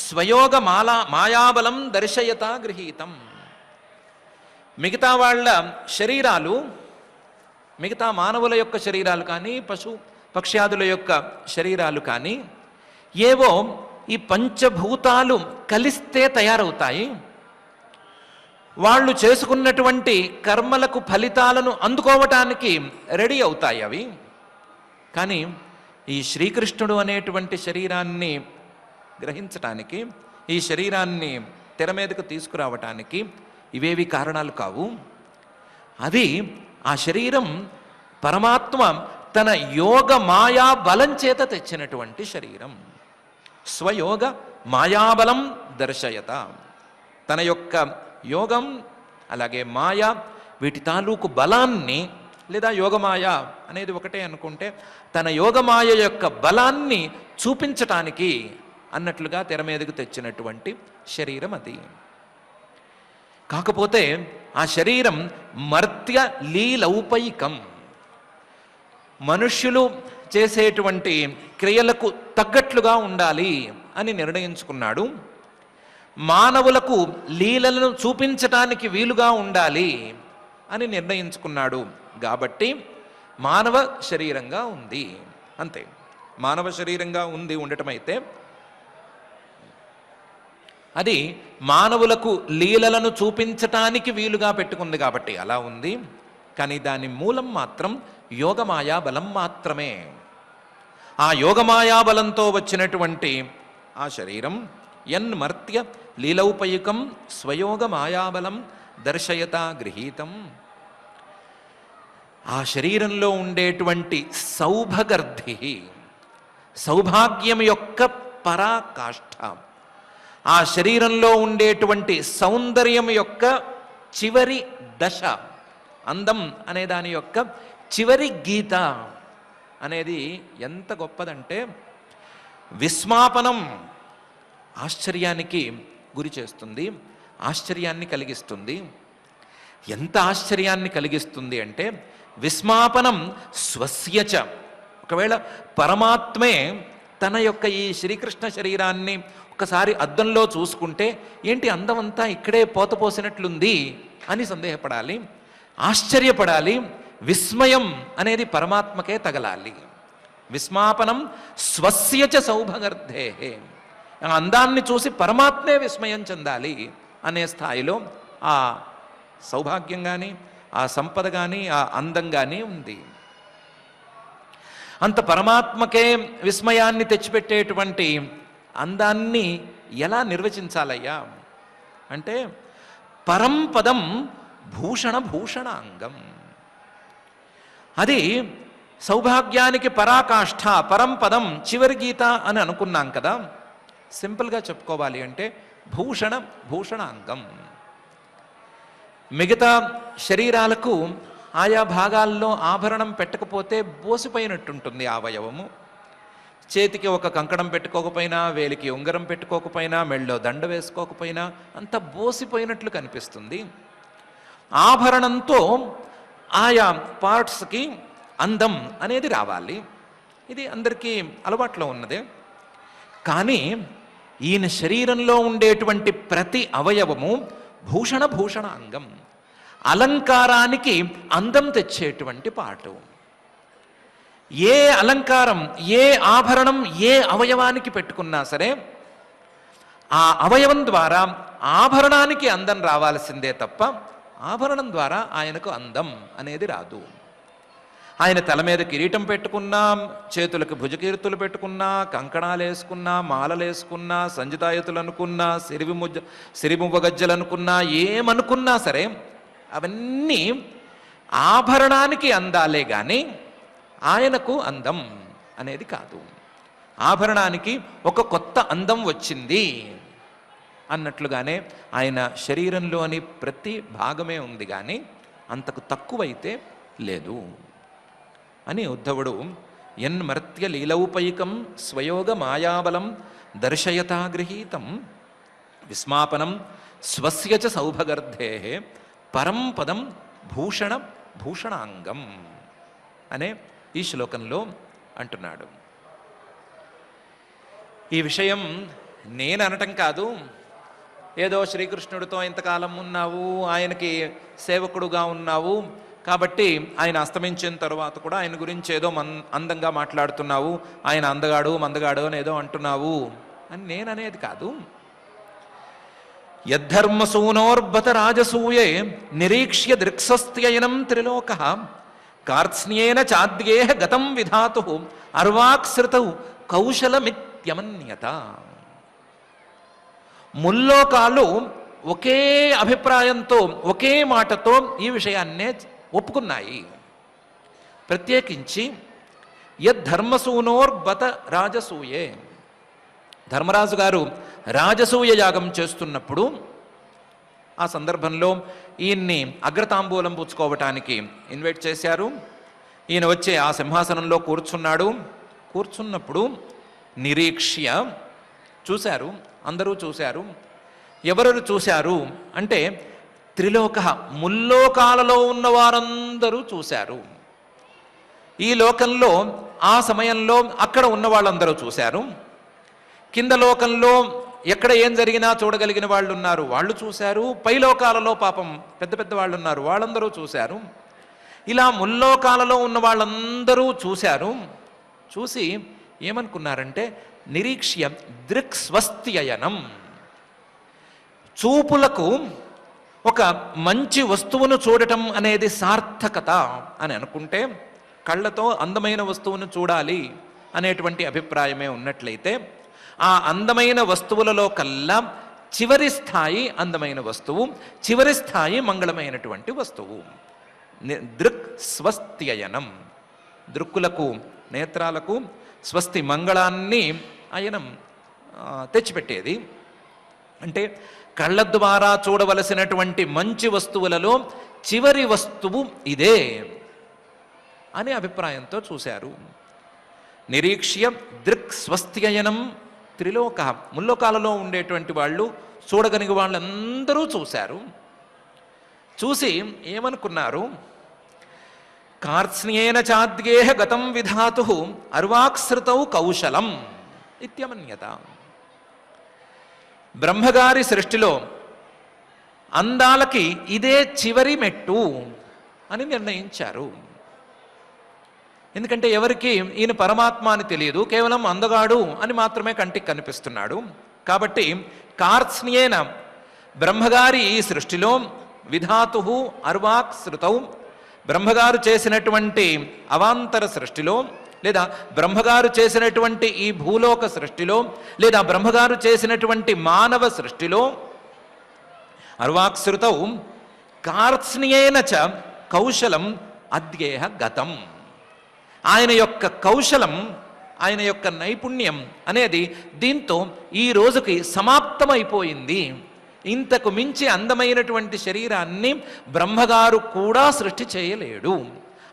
స్వయోగ మాయాబలం దర్శయతా గృహీతం. మిగతా వాళ్ళ శరీరాలు, మిగతా మానవుల యొక్క శరీరాలు కానీ, పశు పక్ష్యాదుల యొక్క శరీరాలు కానీ ఏవో ఈ పంచభూతాలు కలిస్తే తయారవుతాయి. వాళ్ళు చేసుకున్నటువంటి కర్మలకు ఫలితాలను అందుకోవటానికి రెడీ అవుతాయి అవి. కానీ ఈ శ్రీకృష్ణుడు అనేటువంటి శరీరాన్ని గ్రహించటానికి, ఈ శరీరాన్ని తెర మీదకు తీసుకురావటానికి ఇవేవి కారణాలు కావు. అవి ఆ శరీరం పరమాత్మ తన యోగ మాయా బలం చేత తెచ్చినటువంటి శరీరం. స్వయోగ మాయాబలం దర్శయత. తన యొక్క యోగం అలాగే మాయ, వీటి తాలూకు బలాన్ని, లేదా యోగమాయ అనేది ఒకటే అనుకుంటే, తన యోగమాయ యొక్క బలాన్ని చూపించటానికి అన్నట్లుగా తెర మీదకు తెచ్చినటువంటి శరీరం అది. కాకపోతే ఆ శరీరం మర్త్య లీలౌపైకం, మనుష్యులు చేసేటువంటి క్రియలకు తగ్గట్లుగా ఉండాలి అని నిర్ణయించుకున్నాడు. మానవులకు లీలలను చూపించటానికి వీలుగా ఉండాలి అని నిర్ణయించుకున్నాడు. కాబట్టి మానవ శరీరంగా ఉంది, అంతే. మానవ శరీరంగా ఉండటమైతే అది మానవులకు లీలలను చూపించటానికి వీలుగా పెట్టుకుంది కాబట్టి అలా ఉంది. కానీ దాని మూలం మాత్రం యోగమాయా బలం మాత్రమే. ఆ యోగమాయా బలంతో వచ్చినటువంటి ఆ శరీరం యన్మర్త్య లీలౌపయుకం స్వయోగ మాయాబలం దర్శయతా గృహీతం. ఆ శరీరంలో ఉండేటువంటి సౌభగర్ధి, సౌభాగ్యం యొక్క పరాకాష్ఠ, ఆ శరీరంలో ఉండేటువంటి సౌందర్యం యొక్క చివరి దశ, అందం అనే దాని యొక్క చివరి గీత అనేది ఎంత గొప్పదంటే విస్మాపనం, ఆశ్చర్యానికి గురి చేస్తుంది, ఆశ్చర్యాన్ని కలిగిస్తుంది. ఎంత ఆశ్చర్యాన్ని కలిగిస్తుంది అంటే విస్మాపనం స్వస్యచ. ఒకవేళ పరమాత్మే తన యొక్క ఈ శ్రీకృష్ణ శరీరాన్ని ఒకసారి అద్దంలో చూసుకుంటే ఏంటి అందమంతా ఇక్కడే పోతపోసినట్లుంది అని సందేహపడాలి, ఆశ్చర్యపడాలి. విస్మయం అనేది పరమాత్మకే తగలాలి. విస్మాపనం స్వస్యచ సౌభగర్ధే, ఆ అందాన్ని చూసి పరమాత్మే విస్మయం చెందాలి అనే స్థాయిలో ఆ సౌభాగ్యం కానీ, ఆ సంపద కానీ, ఆ అందం కానీ ఉంది. అంత పరమాత్మకే విస్మయాన్ని తెచ్చిపెట్టేటువంటి అందాన్ని ఎలా నిర్వచించాలయ్యా అంటే పరంపదం భూషణాంగం. అది సౌభాగ్యానికి పరాకాష్ఠ, పరంపదం, చివరి గీత అని అనుకున్నాం కదా. సింపుల్గా చెప్పుకోవాలి అంటే భూషణాంగం. మిగతా శరీరాలకు ఆయా భాగాల్లో ఆభరణం పెట్టకపోతే బోసిపోయినట్టుంటుంది ఆ అవయవము. చేతికి ఒక కంకణం పెట్టుకోకపోయినా, వేలికి ఉంగరం పెట్టుకోకపోయినా, మెళ్ళో దండ వేసుకోకపోయినా అంత బోసిపోయినట్లు కనిపిస్తుంది. ఆభరణంతో ఆయా పార్ట్స్కి అందం అనేది రావాలి. ఇది అందరికీ అలవాట్లో ఉన్నదే. కానీ ఈయన శరీరంలో ఉండేటువంటి ప్రతి అవయవము భూషణాంగం, అలంకారానికి అందం తెచ్చేటువంటి పాటు. ఏ అలంకారం, ఏ ఆభరణం ఏ అవయవానికి పెట్టుకున్నా సరే ఆ అవయవం ద్వారా ఆభరణానికి అందం రావాల్సిందే తప్ప ఆభరణం ద్వారా ఆయనకు అందం అనేది రాదు. ఆయన తల మీద కిరీటం పెట్టుకున్నా, చేతులకు భుజకీర్తులు పెట్టుకున్నా, కంకణాలు వేసుకున్నా, మాలలు వేసుకున్నా, సంజితాయుతులు అనుకున్నా, సిరిమువ్వ గజ్జలు అనుకున్నా, ఏమనుకున్నా సరే అవన్నీ ఆభరణానికి అందాలే కానీ ఆయనకు అందం అనేది కాదు. ఆభరణానికి ఒక కొత్త అందం వచ్చింది అన్నట్లుగానే ఆయన శరీరంలోని ప్రతి భాగమే ఉంది కానీ అంతకు తక్కువైతే లేదు అని ఉద్ధవుడు యన్మర్త్య లీలౌపైకం స్వయోగ మాయాబలం దర్శయతా గృహీతం విస్మాపనం స్వస్యచ సౌభగర్ధే పరంపదం భూషణాంగం అనే ఈ శ్లోకంలో అంటున్నాడు. ఈ విషయం నేను అనటం కాదు, ఏదో శ్రీకృష్ణుడితో ఇంతకాలం ఉన్నావు, ఆయనకి సేవకుడుగా ఉన్నావు కాబట్టి ఆయన అస్తమించిన తర్వాత కూడా ఆయన గురించి ఏదో అందంగా మాట్లాడుతున్నావు, ఆయన అందగాడు మందగాడు అని ఏదో అంటున్నావు అని నేననేది కాదు. యద్ధర్మసూనోర్బత రాజసూయే నిరీక్ష్య దృక్సస్త్యయనం త్రిలోక కార్త్స్న్యేన చాద్యేహ గతం విధాతు అర్వాక్సృతౌ కౌశలమిత్యమన్యత. ముల్లోకాలు ఒకే అభిప్రాయంతో ఒకే మాటతో ఈ విషయాన్నే ఒప్పుకున్నాయి. ప్రత్యేకించి యద్ధర్మసూనోర్బత రాజసూయే, ధర్మరాజు గారు రాజసూయ యాగం చేస్తున్నప్పుడు ఆ సందర్భంలో ఈయన్ని అగ్రతాంబూలం పుచ్చుకోవటానికి ఇన్వైట్ చేశారు. ఈయన వచ్చే ఆ సింహాసనంలో కూర్చున్నాడు. కూర్చున్నప్పుడు నిరీక్ష్య చూశారు, అందరూ చూశారు. ఎవరు చూశారు అంటే త్రిలోక, ముల్లోకాలలో ఉన్న వారందరూ చూశారు. ఈ లోకంలో ఆ సమయంలో అక్కడ ఉన్న వాళ్ళందరూ చూశారు. కింద లోకంలో ఎక్కడ ఏం జరిగినా చూడగలిగిన వాళ్ళు ఉన్నారు, వాళ్ళు చూశారు. పై లోకాలలో పాపం పెద్ద పెద్ద వాళ్ళు ఉన్నారు, వాళ్ళందరూ చూశారు. ఇలా ముల్లోకాలలో ఉన్న వాళ్ళందరూ చూశారు. చూసి ఏమనుకున్నారంటే నిరీక్ష్య దృక్స్వస్త్యయనం, చూపులకు ఒక మంచి వస్తువును చూడటం అనేది సార్థకత అని అనుకుంటే, కళ్ళతో అందమైన వస్తువును చూడాలి అనేటువంటి అభిప్రాయమే ఉన్నట్లయితే, ఆ అందమైన వస్తువులలో కల్లా చివరి స్థాయి అందమైన వస్తువు, చివరి స్థాయి మంగళమైనటువంటి వస్తువు. దృక్ స్వస్త్యయనం, దృక్కులకు నేత్రాలకు స్వస్తి మంగళాన్ని అయనం తెచ్చిపెట్టేది. అంటే కళ్ళ ద్వారా చూడవలసినటువంటి మంచి వస్తువులలో చివరి వస్తువు ఇదే అనే అభిప్రాయంతో చూశారు. నిరీక్ష్య దృక్ స్వస్త్యయనం త్రిలోక, ముల్లోకాలలో ఉండేటువంటి వాళ్ళు చూడగలిగే వాళ్ళందరూ చూశారు. చూసి ఏమనుకున్నారు, కార్త్స్న్యేన చాద్గేహ గతం విధాతు అర్వాక్సృతౌ కౌశలం ఇత్యమన్యత. బ్రహ్మగారి సృష్టిలో అందాలకి ఇదే చివరి మెట్టు అని నిర్ణయించారు. ఎందుకంటే ఎవరికి ఈయన పరమాత్మ అని తెలియదు, కేవలం అందగాడు అని మాత్రమే కంటికి కనిపిస్తున్నాడు. కాబట్టి కార్త్స్న్యేన, బ్రహ్మగారి ఈ సృష్టిలో విధాతు అర్వాక్ శృతౌ, బ్రహ్మగారు చేసినటువంటి అవాంతర సృష్టిలో, లేదా బ్రహ్మగారు చేసినటువంటి ఈ భూలోక సృష్టిలో, లేదా బ్రహ్మగారు చేసినటువంటి మానవ సృష్టిలో అర్వాక్శృతౌ కార్త్స్న్యేన చ కౌశలం అద్యేహ గతం. ఆయన యొక్క కౌశలం, ఆయన యొక్క నైపుణ్యం అనేది దీంతో ఈ రోజుకి సమాప్తమైపోయింది. ఇంతకు మించి అందమైనటువంటి శరీరాన్ని బ్రహ్మగారు కూడా సృష్టి చేయలేడు.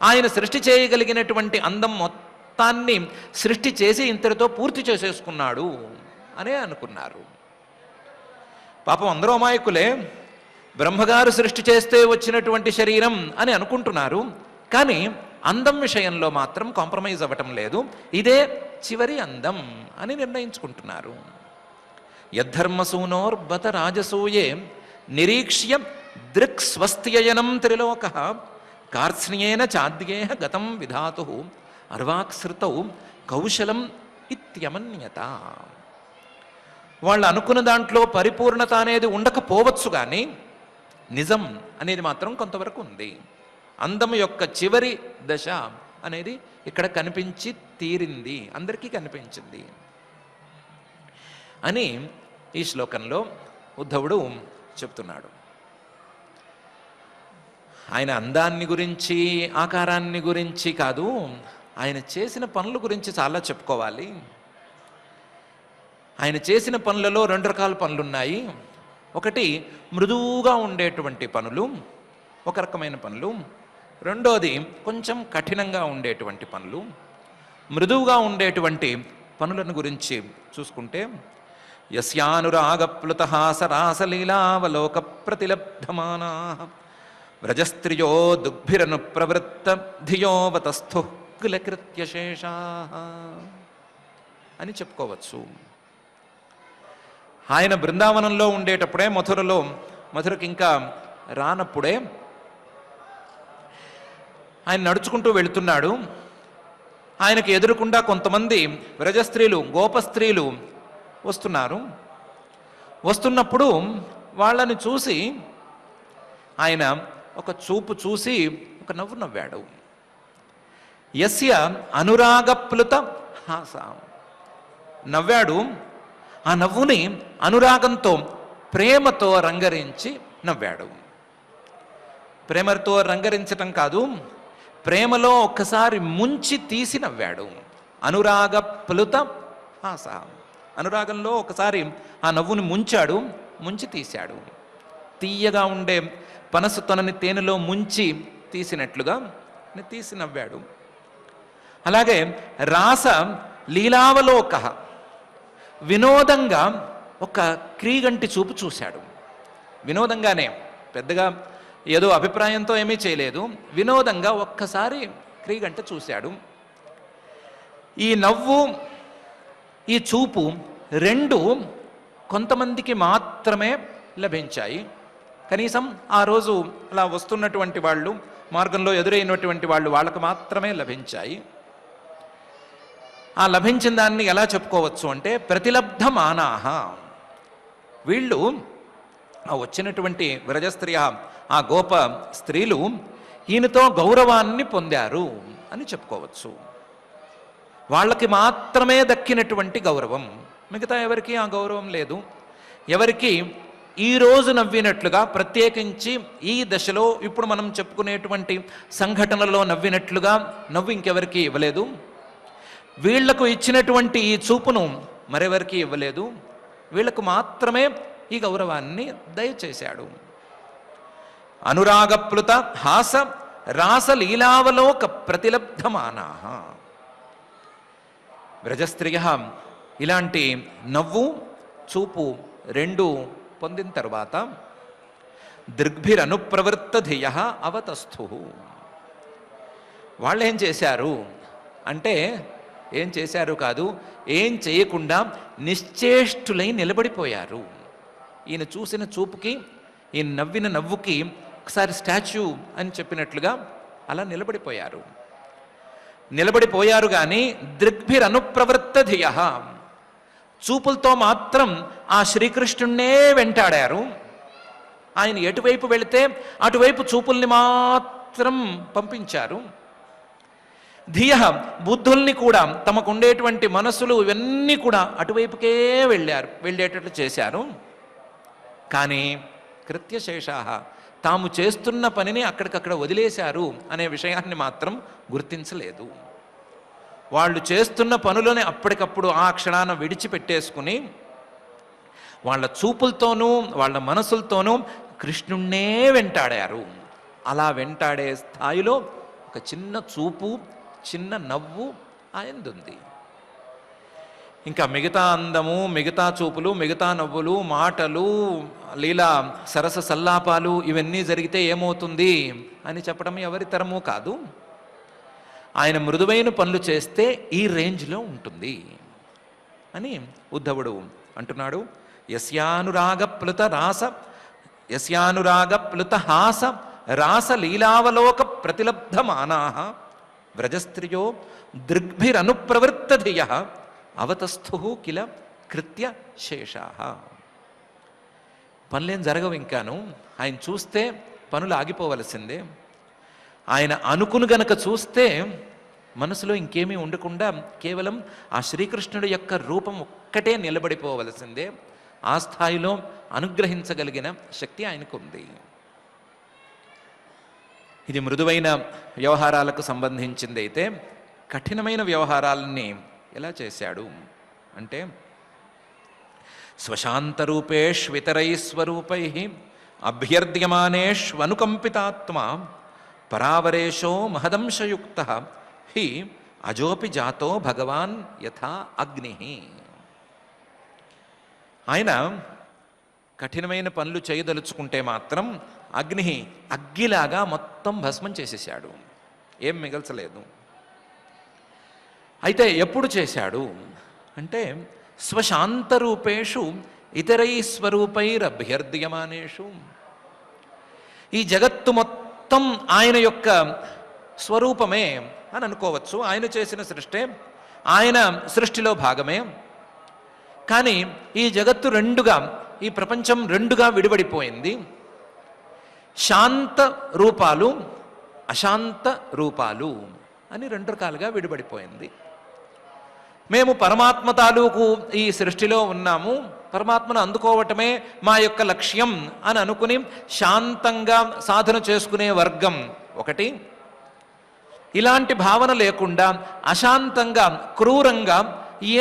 ఆయన సృష్టి చేయగలిగినటువంటి అందం మొత్తాన్ని సృష్టి చేసి ఇంతటితో పూర్తి చేసేసుకున్నాడు అనే అనుకున్నారు. పాపం అందరూ అమాయకులే, బ్రహ్మగారు సృష్టి చేస్తే వచ్చినటువంటి శరీరం అని అనుకుంటున్నారు. కానీ అందం విషయంలో మాత్రం కాంప్రమైజ్ అవ్వటం లేదు, ఇదే చివరి అందం అని నిర్ణయించుకుంటున్నారు. యద్ధర్మసూనోర్బత రాజసూయే నిరీక్ష్య దృక్ స్వస్త్యయనం త్రిలోక కార్త్స్న్యేన చాద్గేహ గతం విధాతు అర్వాక్శృతౌ కౌశలం ఇత్యమన్యత. వాళ్ళు అనుకున్న దాంట్లో పరిపూర్ణత అనేది ఉండకపోవచ్చు, కానీ నిజం అనేది మాత్రం కొంతవరకు ఉంది. అందం యొక్క చివరి దశ అనేది ఇక్కడ కనిపించి తీరింది, అందరికీ కనిపించింది అని ఈ శ్లోకంలో ఉద్ధవుడు చెప్తున్నాడు. ఆయన అందాన్ని గురించి, ఆకారాన్ని గురించి కాదు, ఆయన చేసిన పనుల గురించి చాలా చెప్పుకోవాలి. ఆయన చేసిన పనులలో రెండు రకాల పనులు ఉన్నాయి. ఒకటి మృదువుగా ఉండేటువంటి పనులు, ఒక రకమైన పనులు. రెండోది కొంచెం కఠినంగా ఉండేటువంటి పనులు. మృదువుగా ఉండేటువంటి పనులను గురించి చూసుకుంటే, యస్యానురాగప్లుత సరాసలీలావలోక ప్రతిలబ్ధమానా వ్రజస్త్రియో దుగ్భిరను ప్రవృత్త ధియోవతస్థు కులకృత్యశేషా అని చెప్పుకోవచ్చు. ఆయన బృందావనంలో ఉండేటప్పుడే, మధురకి ఇంకా రానప్పుడే ఆయన నడుచుకుంటూ వెళుతున్నాడు. ఆయనకు ఎదురుకుండా కొంతమంది వ్రజస్త్రీలు, గోపస్త్రీలు వస్తున్నారు. వస్తున్నప్పుడు వాళ్ళని చూసి ఆయన ఒక చూపు చూసి ఒక నవ్వు నవ్వాడు. యస్య అనురాగప్లుత హాస, నవ్వాడు. ఆ నవ్వుని అనురాగంతో, ప్రేమతో రంగరించి నవ్వాడు. ప్రేమతో రంగరించటం కాదు, ప్రేమలో ఒక్కసారి ముంచి తీసి నవ్వాడు. అనురాగ ప్లుత హాస, అనురాగంలో ఒకసారి ఆ నవ్వుని ముంచాడు, ముంచి తీశాడు. తీయగా ఉండే పనసు తనని తేనెలో ముంచి తీసినట్లుగా తీసి నవ్వాడు. అలాగే రాస లీలావలోక, వినోదంగా ఒక క్రీగంటి చూపు చూశాడు. వినోదంగానే, పెద్దగా ఏదో అభిప్రాయంతో ఏమీ చేయలేదు, వినోదంగా ఒక్కసారి క్రీగంట చూశాడు. ఈ నవ్వు, ఈ చూపు రెండు కొంతమందికి మాత్రమే లభించాయి. కనీసం ఆ రోజు అలా వస్తున్నటువంటి వాళ్ళు, మార్గంలో ఎదురైనటువంటి వాళ్ళు, వాళ్ళకు మాత్రమే లభించాయి. ఆ లభించిన దాన్ని ఎలా చెప్పుకోవచ్చు అంటే ప్రతిలబ్ధమానాహ. వీళ్ళు ఆ వచ్చినటువంటి వ్రజస్త్రీయ, ఆ గోప స్త్రీలు ఈయనతో గౌరవాన్ని పొందారు అని చెప్పుకోవచ్చు. వాళ్ళకి మాత్రమే దక్కినటువంటి గౌరవం, మిగతా ఎవరికి ఆ గౌరవం లేదు. ఎవరికి ఈరోజు నవ్వినట్లుగా, ప్రత్యేకించి ఈ దశలో ఇప్పుడు మనం చెప్పుకునేటువంటి సంఘటనలో నవ్వినట్లుగా నవ్వు ఇంకెవరికి ఇవ్వలేదు. వీళ్లకు ఇచ్చినటువంటి ఈ చూపును మరెవరికి ఇవ్వలేదు. వీళ్లకు మాత్రమే ఈ గౌరవాన్ని దయచేశాడు. అనురాగప్లుత హాస రాస లీలావలోక ప్రతిలబ్ధమానా. వ్రజస్త్రియ ఇలాంటి నవ్వు, చూపు రెండు పొందిన తరువాత దృగ్భిరనుప్రవృత్త ధియ అవతస్థు. వాళ్ళేం చేశారు అంటే, ఏం చేశారు కాదు, ఏం చేయకుండా నిశ్చేష్టులై నిలబడిపోయారు. ఈయన చూసిన చూపుకి, ఈయన నవ్విన నవ్వుకి ఒకసారి స్టాచ్యూ అని చెప్పినట్లుగా అలా నిలబడిపోయారు. నిలబడిపోయారు కానీ దృగ్భిరనుప్రవృత్త ధియ, చూపులతో మాత్రం ఆ శ్రీకృష్ణుణ్ణే వెంటాడారు. ఆయన ఎటువైపు వెళితే అటువైపు చూపుల్ని మాత్రం పంపించారు. ధియ బుద్ధుల్ని కూడా, తమకుండేటువంటి మనసులు ఇవన్నీ కూడా అటువైపుకే వెళ్ళేటట్లు చేశారు. కానీ కృత్యశేషాః, తాము చేస్తున్న పనిని అక్కడికక్కడ వదిలేశారు అనే విషయాన్ని మాత్రం గుర్తించలేదు. వాళ్ళు చేస్తున్న పనులని అప్పటికప్పుడు ఆ క్షణాన విడిచిపెట్టేసుకుని వాళ్ళ చూపులతోనూ వాళ్ళ మనసులతోనూ కృష్ణుణ్ణే వెంటాడారు. అలా వెంటాడే స్థాయిలో ఒక చిన్న చూపు, చిన్న నవ్వు ఆయనదుంది. ఇంకా మిగతా అందము, మిగతా చూపులు, మిగతా నవ్వులు, మాటలు, లీలా సరస సల్లాపాలు ఇవన్నీ జరిగితే ఏమవుతుంది అని చెప్పడం ఎవరి తరమూ కాదు. ఆయన మృదువైన పనులు చేస్తే ఈ రేంజ్లో ఉంటుంది అని ఉద్ధవుడు అంటున్నాడు. యస్యానురాగప్లుత హాస రాస లీలావలోక ప్రతిలబ్ధమానాః వ్రజస్త్రియో దృగ్భిరనుప్రవృత్త ధియ అవతస్థు కిల కృత్య శేషాః. పనులేం జరగవు ఇంకాను. ఆయన చూస్తే పనులు ఆగిపోవలసిందే. ఆయన అనుకుని గనక చూస్తే మనసులో ఇంకేమీ ఉండకుండా కేవలం ఆ శ్రీకృష్ణుడి యొక్క రూపం ఒక్కటే నిలబడిపోవలసిందే. ఆ స్థాయిలో అనుగ్రహించగలిగిన శక్తి ఆయనకు ఉంది. ఇది మృదువైన వ్యవహారాలకు సంబంధించింది. అయితే కఠినమైన వ్యవహారాలని ఎలా చేశాడు అంటే, స్వశాంతరూపేష్వితరైస్వరూపై అభ్యర్థ్యమానేష్వనుకంపితాత్మా పరావరేశో మహదంశయుక్త హి అజోపి జాతో భగవాన్ యథా అగ్ని. ఆయన కఠినమైన పనులు చేయదలుచుకుంటే మాత్రం అగ్గిలాగా మొత్తం భస్మం చేసేసాడు, ఏం మిగల్చలేదు. అయితే ఎప్పుడు చేశాడు అంటే, స్వశాంతరూపేషు ఇతరైస్వరూపైరభ్యర్థ్యమానేషు. ఈ జగత్తు మొత్తం ఆయన యొక్క స్వరూపమే అని అనుకోవచ్చు. ఆయన చేసిన సృష్టి, ఆయన సృష్టిలో భాగమే. కానీ ఈ జగత్తు రెండుగా, ఈ ప్రపంచం రెండుగా విడిపడిపోయింది. శాంత రూపాలు, అశాంత రూపాలు అని రెండు రకాలుగా విడిపడిపోయింది. మేము పరమాత్మ తాలూకు ఈ సృష్టిలో ఉన్నాము, పరమాత్మను అందుకోవటమే మా యొక్క లక్ష్యం అని అనుకుని శాంతంగా సాధన చేసుకునే వర్గం ఒకటి. ఇలాంటి భావన లేకుండా అశాంతంగా, క్రూరంగా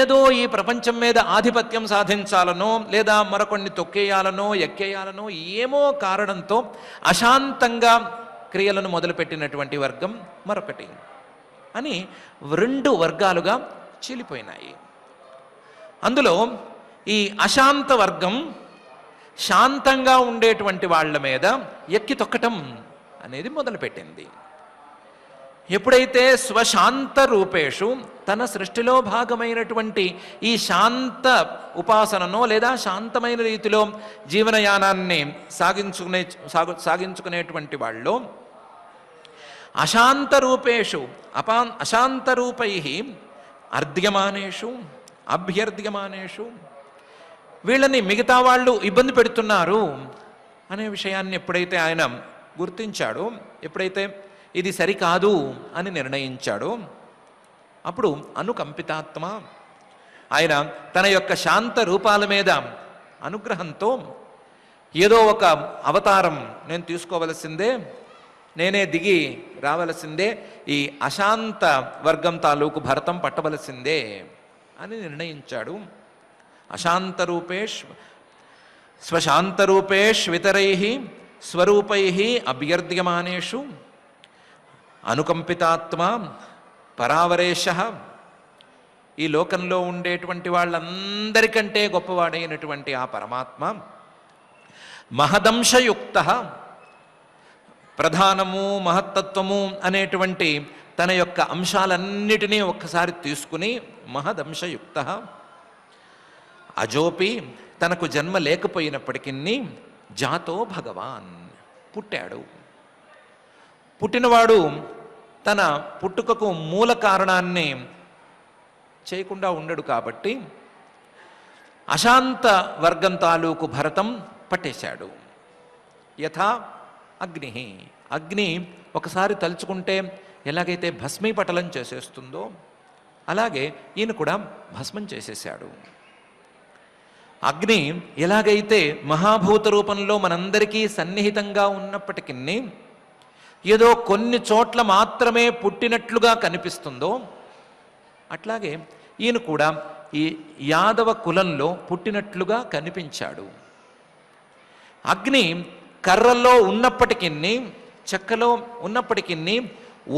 ఏదో ఈ ప్రపంచం మీద ఆధిపత్యం సాధించాలనో లేదా మరికొన్ని తొక్కేయాలనో ఎక్కేయాలనో ఏమో కారణంతో అశాంతంగా క్రియలను మొదలుపెట్టినటువంటి వర్గం మరొకటి అని రెండు వర్గాలుగా చీలిపోయినాయి. అందులో ఈ అశాంత వర్గం శాంతంగా ఉండేటువంటి వాళ్ళ మీద ఎక్కి తొక్కటం అనేది మొదలుపెట్టింది. ఎప్పుడైతే స్వశాంత రూపేషు తన సృష్టిలో భాగమైనటువంటి ఈ శాంత ఉపాసననో లేదా శాంతమైన రీతిలో జీవనయానాన్ని సాగించుకునేటువంటి వాళ్ళు అశాంత రూపేషు అశాంత రూపై అర్ధ్యమానేషు అభ్యర్థ్యమానేషు వీళ్ళని మిగతా వాళ్ళు ఇబ్బంది పెడుతున్నారు అనే విషయాన్ని ఎప్పుడైతే ఆయన గుర్తించాడో, ఎప్పుడైతే ఇది సరికాదు అని నిర్ణయించాడో, అప్పుడు అనుకంపితాత్మ ఆయన తన యొక్క శాంత రూపాల మీద అనుగ్రహంతో ఏదో ఒక అవతారం నేను తీసుకోవలసిందే, నేనే దిగి రావలసిందే, ఈ అశాంత వర్గం తాలూకు భరతం పట్టవలసిందే అని నిర్ణయించాడు. అశాంతరూపేష్ స్వశాంతరూపేష్వితరై స్వరూపై అభ్యర్థ్యమానేషు అనుకంపితాత్మ పరావరేశ, ఈ లోకంలో ఉండేటువంటి వాళ్ళందరికంటే గొప్పవాడైనటువంటి ఆ పరమాత్మ మహదంశయుక్త, ప్రధానము మహత్తత్వము అనేటువంటి తన యొక్క అంశాలన్నిటినీ ఒక్కసారి తీసుకుని మహదంశయుక్త, అజోపి తనకు జన్మ లేకపోయినప్పటికీ జాతో భగవాన్ పుట్టాడు. పుట్టినవాడు తన పుట్టుకకు మూల కారణాన్ని చేయకుండా ఉండడు కాబట్టి అశాంత వర్గం తాలూకు భరతం పట్టేశాడు. యథా అగ్ని, అగ్ని ఒకసారి తలుచుకుంటే ఎలాగైతే భస్మీపటలం చేసేస్తుందో అలాగే ఈయన కూడా భస్మం చేసేశాడు. అగ్ని ఎలాగైతే మహాభూత రూపంలో మనందరికీ సన్నిహితంగా ఉన్నప్పటికీ ఏదో కొన్ని చోట్ల మాత్రమే పుట్టినట్లుగా కనిపిస్తుందో అట్లాగే ఈయన కూడా ఈ యాదవ కులంలో పుట్టినట్లుగా కనిపించాడు. అగ్ని కర్రల్లో ఉన్నప్పటికీ, చెక్కలో ఉన్నప్పటికీ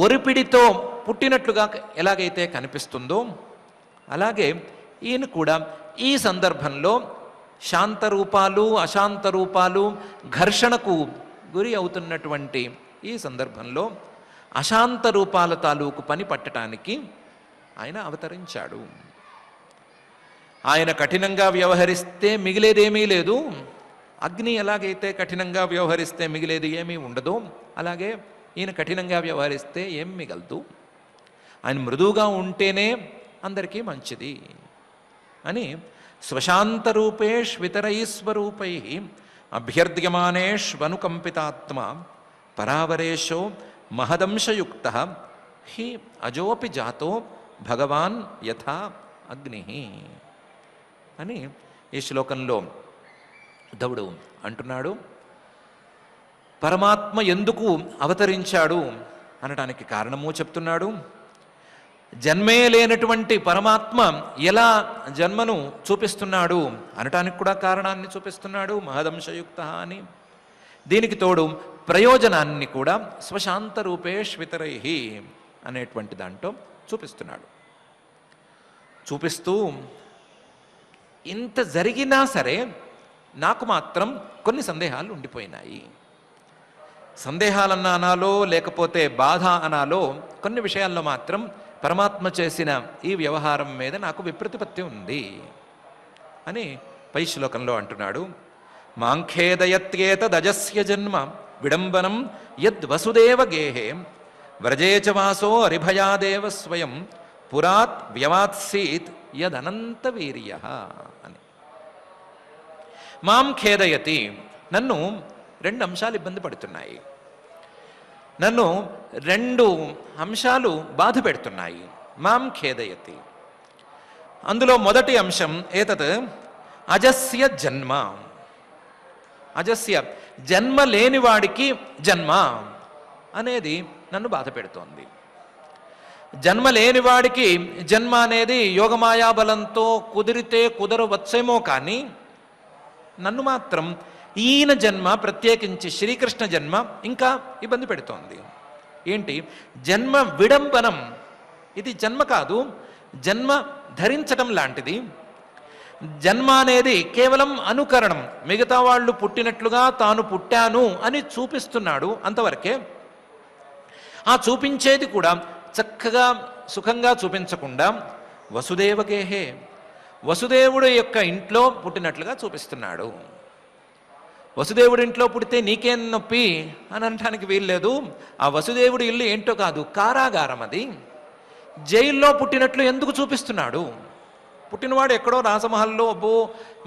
ఒరిపిడితో పుట్టినట్లుగా ఎలాగైతే కనిపిస్తుందో అలాగే ఈయన కూడా ఈ సందర్భంలో శాంతరూపాలు అశాంతరూపాలు ఘర్షణకు గురి అవుతున్నటువంటి ఈ సందర్భంలో అశాంత రూపాల తాలూకు పని పట్టడానికి ఆయన అవతరించాడు. ఆయన కఠినంగా వ్యవహరిస్తే మిగిలేదేమీ లేదు. అగ్ని ఎలాగైతే కఠినంగా వ్యవహరిస్తే మిగిలేది ఏమీ ఉండదు, అలాగే ఈయన కఠినంగా వ్యవహరిస్తే ఏం మిగలదు. ఆయన మృదువుగా ఉంటేనే అందరికీ మంచిది అని స్వశాంతరూపేష్వితరైస్వరూపై అభ్యర్థ్యమానేష్వనుకంపితాత్మ పరావరేశో మహదంశయుక్త హి అజోపి జాతో భగవాన్ యథా అగ్ని అని ఈ శ్లోకంలో ఉద్ధవుడు అంటున్నాడు. పరమాత్మ ఎందుకు అవతరించాడు అనడానికి కారణము చెప్తున్నాడు. జన్మే లేనటువంటి పరమాత్మ ఎలా జన్మను చూపిస్తున్నాడు అనటానికి కూడా కారణాన్ని చూపిస్తున్నాడు, మహదంశయుక్త అని. దీనికి తోడు ప్రయోజనాన్ని కూడా స్వశాంత రూపేష్వితరై అనేటువంటి దాంట్లో చూపిస్తున్నాడు. చూపిస్తూ ఇంత జరిగినా సరే నాకు మాత్రం కొన్ని సందేహాలు ఉండిపోయినాయి. సందేహాలన్నా అనాలో లేకపోతే బాధ అనాలో, కొన్ని విషయాల్లో మాత్రం పరమాత్మ చేసిన ఈ వ్యవహారం మీద నాకు విప్రతిపత్తి ఉంది అని పై శ్లోకంలో అంటున్నాడు. మాంఖేదయత్యేతదజస్య జన్మ విడంబనం యద్వసుదేవ గేహే వ్రజే చ వాసో అరిభయాదేవ స్వయం పురాత్ వ్యవాత్సీత్ యదనంత వీర్య అని. మాం ఖేదయతి, నన్ను రెండు అంశాలు ఇబ్బంది పడుతున్నాయి, నన్ను రెండు అంశాలు బాధ పెడుతున్నాయి. మాం ఖేదయతి, అందులో మొదటి అంశం ఏతత్ అజస్య జన్మ. అజస్య జన్మ లేనివాడికి జన్మ అనేది నన్ను బాధ పెడుతోంది. జన్మ లేనివాడికి జన్మ అనేది యోగమాయా బలంతో కుదిరితే కుదరవచ్చేమో కానీ నన్ను మాత్రం ఈయన జన్మ, ప్రత్యేకించి శ్రీకృష్ణ జన్మ ఇంకా ఇబ్బంది పెడుతోంది. ఏంటి? జన్మ విడంబనం. ఇది జన్మ కాదు, జన్మ ధరించడం లాంటిది. జన్మ అనేది కేవలం అనుకరణం, మిగతా వాళ్ళు పుట్టినట్లుగా తాను పుట్టాను అని చూపిస్తున్నాడు అంతవరకే. ఆ చూపించేది కూడా చక్కగా సుఖంగా చూపించకుండా వసుదేవగేహే, వసుదేవుడు యొక్క ఇంట్లో పుట్టినట్లుగా చూపిస్తున్నాడు. వసుదేవుడి ఇంట్లో పుడితే నీకేం నొప్పి అని అనడానికి వీల్లేదు. ఆ వసుదేవుడి ఇల్లు ఏంటో కాదు, కారాగారం అది. జైల్లో పుట్టినట్లు ఎందుకు చూపిస్తున్నాడు? పుట్టినవాడు ఎక్కడో రాజమహల్లో అబ్బో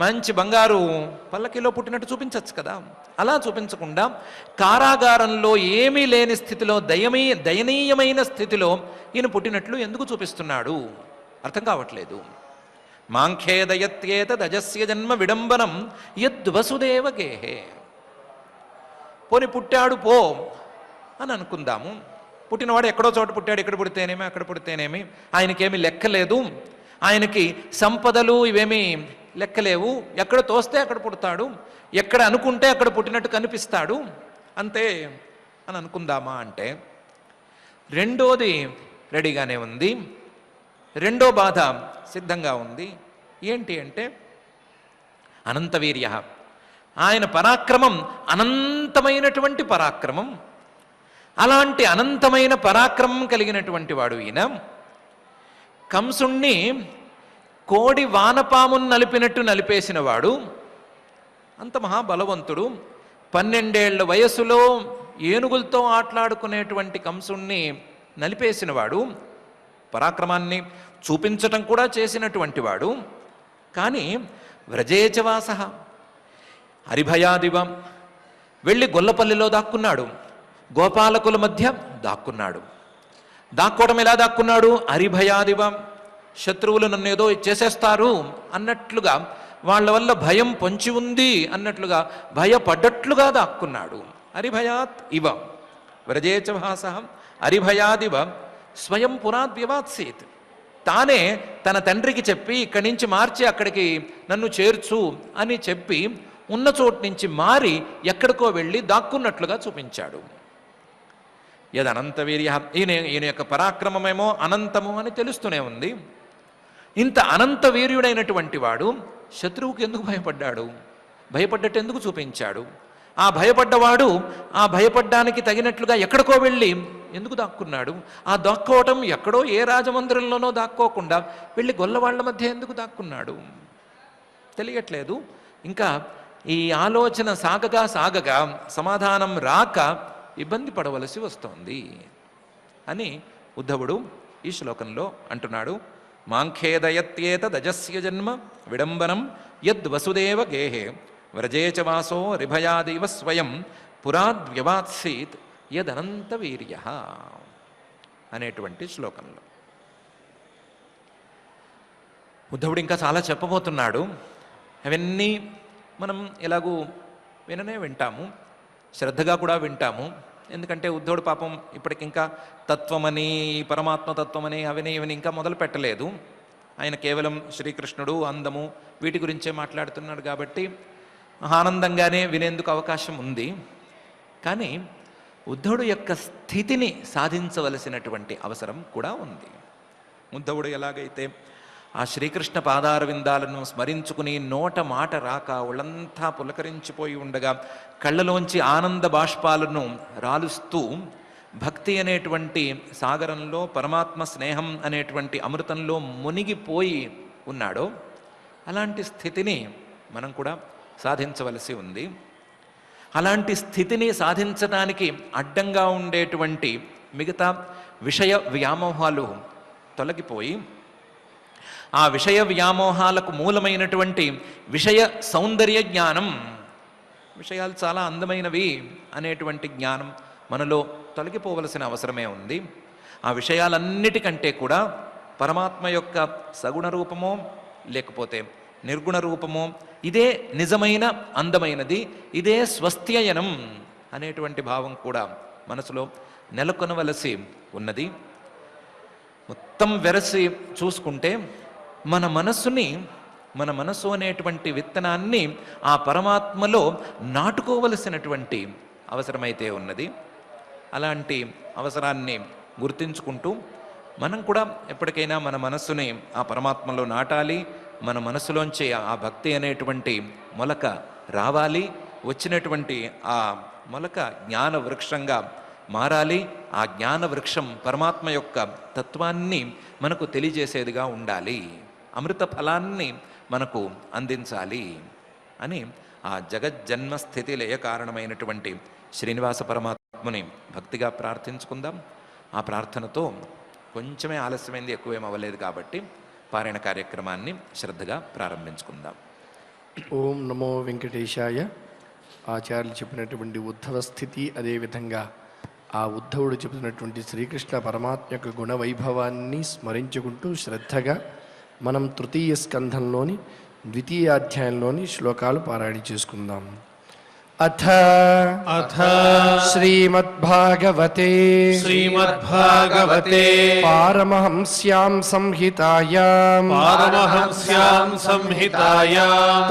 మంచి బంగారు పల్లకిలో పుట్టినట్టు చూపించవచ్చు కదా. అలా చూపించకుండా కారాగారంలో ఏమీ లేని స్థితిలో, దయనీయమైన స్థితిలో ఈయన పుట్టినట్లు ఎందుకు చూపిస్తున్నాడు అర్థం కావట్లేదు. మాంఖేదయత్యేతదజస్య జన్మ విడంబనం యద్వసుదేవగేహే. పోని పుట్టాడు పో అని అనుకుందాము. పుట్టినవాడు ఎక్కడో చోట పుట్టాడు, ఇక్కడ పుడితేనేమి అక్కడ పుడితేనేమి, ఆయనకేమీ లెక్కలేదు, ఆయనకి సంపదలు ఇవేమీ లెక్కలేవు, ఎక్కడ తోస్తే అక్కడ పుడతాడు, ఎక్కడ అనుకుంటే అక్కడ పుట్టినట్టు కనిపిస్తాడు అంతే అని అనుకుందామా అంటే రెండోది రెడీగానే ఉంది. రెండో బాధ సిద్ధంగా ఉంది. ఏంటి అంటే అనంతవీర్య, ఆయన పరాక్రమం అనంతమైనటువంటి పరాక్రమం. అలాంటి అనంతమైన పరాక్రమం కలిగినటువంటి వాడు ఈయన. కంసుణ్ణి కోడి వానపామును నలిపినట్టు నలిపేసిన వాడు, అంత మహాబలవంతుడు. 12 ఏళ్ల వయసులో ఏనుగులతో ఆటలాడుకునేటువంటి కంసుణ్ణి నలిపేసిన వాడు, పరాక్రమాన్ని చూపించటం కూడా చేసినటువంటి వాడు. కానీ వ్రజేచవాస హరిభయాదివం వెళ్ళి గొల్లపల్లిలో దాక్కున్నాడు, గోపాలకుల మధ్య దాక్కున్నాడు. దాక్కోవడం ఎలా దాక్కున్నాడు? హరిభయాదివం, శత్రువులు నన్ను ఏదో చేసేస్తారు అన్నట్లుగా, వాళ్ళ వల్ల భయం పొంచి ఉంది అన్నట్లుగా భయపడ్డట్లుగా దాక్కున్నాడు. హరిభయాత్ ఇవ వ్రజేచవాస హరిభయాదివ స్వయం పురాద్వ్యవాత్సీత్. తానే తన తండ్రికి చెప్పి ఇక్కడి నుంచి మార్చి అక్కడికి నన్ను చేర్చు అని చెప్పి ఉన్న చోటు నుంచి మారి ఎక్కడికో వెళ్ళి దాక్కున్నట్లుగా చూపించాడు. యదనంతవీర్య, ఈయన యొక్క పరాక్రమమేమో అనంతము అని తెలుస్తూనే ఉంది. ఇంత అనంత వీర్యుడైనటువంటి వాడు శత్రువుకి ఎందుకు భయపడ్డాడు? భయపడ్డట్టు ఎందుకు చూపించాడు? ఆ భయపడ్డవాడు ఆ భయపడ్డానికి తగినట్లుగా ఎక్కడికో వెళ్ళి ఎందుకు దాక్కున్నాడు? ఆ దాక్కోవటం ఎక్కడో ఏ రాజమందిరంలోనో దాక్కోకుండా వెళ్ళి గొల్లవాళ్ల మధ్య ఎందుకు దాక్కున్నాడు తెలియట్లేదు. ఇంకా ఈ ఆలోచన సాగగా సాగగా సమాధానం రాక ఇబ్బంది పడవలసి వస్తోంది అని ఉద్ధవుడు ఈ శ్లోకంలో అంటున్నాడు. మాంఖేదయత్యేతదజస్య జన్మ విడంబనం యద్వసుదేవ గేహే వ్రజేచవాసో రిభయాదేవ స్వయం పురాద్వ్యవాత్సీత్ యదనంతవీర్య అనేటువంటి శ్లోకంలో ఉద్ధవుడు ఇంకా చాలా చెప్పబోతున్నాడు. అవన్నీ మనం ఎలాగూ వింటాము, శ్రద్ధగా కూడా వింటాము. ఎందుకంటే ఉద్ధవుడు పాపం ఇప్పటికింకా తత్వమని, పరమాత్మ తత్వమని అవని ఇవని ఇంకా మొదలు పెట్టలేదు. ఆయన కేవలం శ్రీకృష్ణుడు, అందము వీటి గురించే మాట్లాడుతున్నాడు కాబట్టి ఆనందంగానే వినేందుకు అవకాశం ఉంది. కానీ ఉద్ధవుడు యొక్క స్థితిని సాధించవలసినటువంటి అవసరం కూడా ఉంది. ఉద్ధవుడు ఎలాగైతే ఆ శ్రీకృష్ణ పాదార విందాలను స్మరించుకుని నోట మాట రాక ఒళ్ళంతా పులకరించిపోయి ఉండగా కళ్ళలోంచి ఆనంద బాష్పాలను రాలుస్తూ భక్తి అనేటువంటి సాగరంలో, పరమాత్మ స్నేహం అనేటువంటి అమృతంలో మునిగిపోయి ఉన్నాడో అలాంటి స్థితిని మనం కూడా సాధించవలసి ఉంది. అలాంటి స్థితిని సాధించడానికి అడ్డంగా ఉండేటువంటి మిగతా విషయ వ్యామోహాలు తొలగిపోయి ఆ విషయ వ్యామోహాలకు మూలమైనటువంటి విషయ సౌందర్య జ్ఞానం, విషయాలు చాలా అందమైనవి అనేటువంటి జ్ఞానం మనలో తొలగిపోవలసిన అవసరమే ఉంది. ఆ విషయాలన్నిటికంటే కూడా పరమాత్మ యొక్క సగుణ రూపమో లేకపోతే నిర్గుణ రూపమో ఇదే నిజమైన అందమైనది, ఇదే స్వస్త్యయనం అనేటువంటి భావం కూడా మనసులో నెలకొనవలసి ఉన్నది. మొత్తం వెరసి చూసుకుంటే మన మనస్సు అనేటువంటి విత్తనాన్ని ఆ పరమాత్మలో నాటుకోవలసినటువంటి అవసరమైతే ఉన్నది. అలాంటి అవసరాన్ని గుర్తించుకుంటూ మనం కూడా ఎప్పటికైనా మన మనస్సుని ఆ పరమాత్మలో నాటాలి, మన మనసులోంచి ఆ భక్తి అనేటువంటి మొలక రావాలి. వచ్చినటువంటి ఆ మొలక జ్ఞాన వృక్షంగా మారాలి. ఆ జ్ఞాన వృక్షం పరమాత్మ యొక్క తత్వాన్ని మనకు తెలియజేసేదిగా ఉండాలి, అమృత ఫలాన్ని మనకు అందించాలి అని ఆ జగజ్జన్మ స్థితి లయ కారణమైనటువంటి శ్రీనివాస పరమాత్మని భక్తిగా ప్రార్థించుకుందాం. ఆ ప్రార్థనతో కొంచెమే ఆలస్యమైంది, ఎక్కువేం అవ్వలేదు కాబట్టి పారాయణ కార్యక్రమాన్ని శ్రద్ధగా ప్రారంభించుకుందాం. ఓం నమో వెంకటేశాయ. ఆచార్యులు చెప్పినటువంటి ఉద్ధవ స్థితి, అదేవిధంగా ఆ ఉద్ధవుడు చెబుతున్నటువంటి శ్రీకృష్ణ పరమాత్మ యొక్క గుణవైభవాన్ని స్మరించుకుంటూ శ్రద్ధగా మనం తృతీయ స్కంధంలోని ద్వితీయాధ్యాయంలోని శ్లోకాలు పారాయణ చేసుకుందాం. అథ శ్రీమద్భాగవతే పారమహంస్యాం సంహితాయాం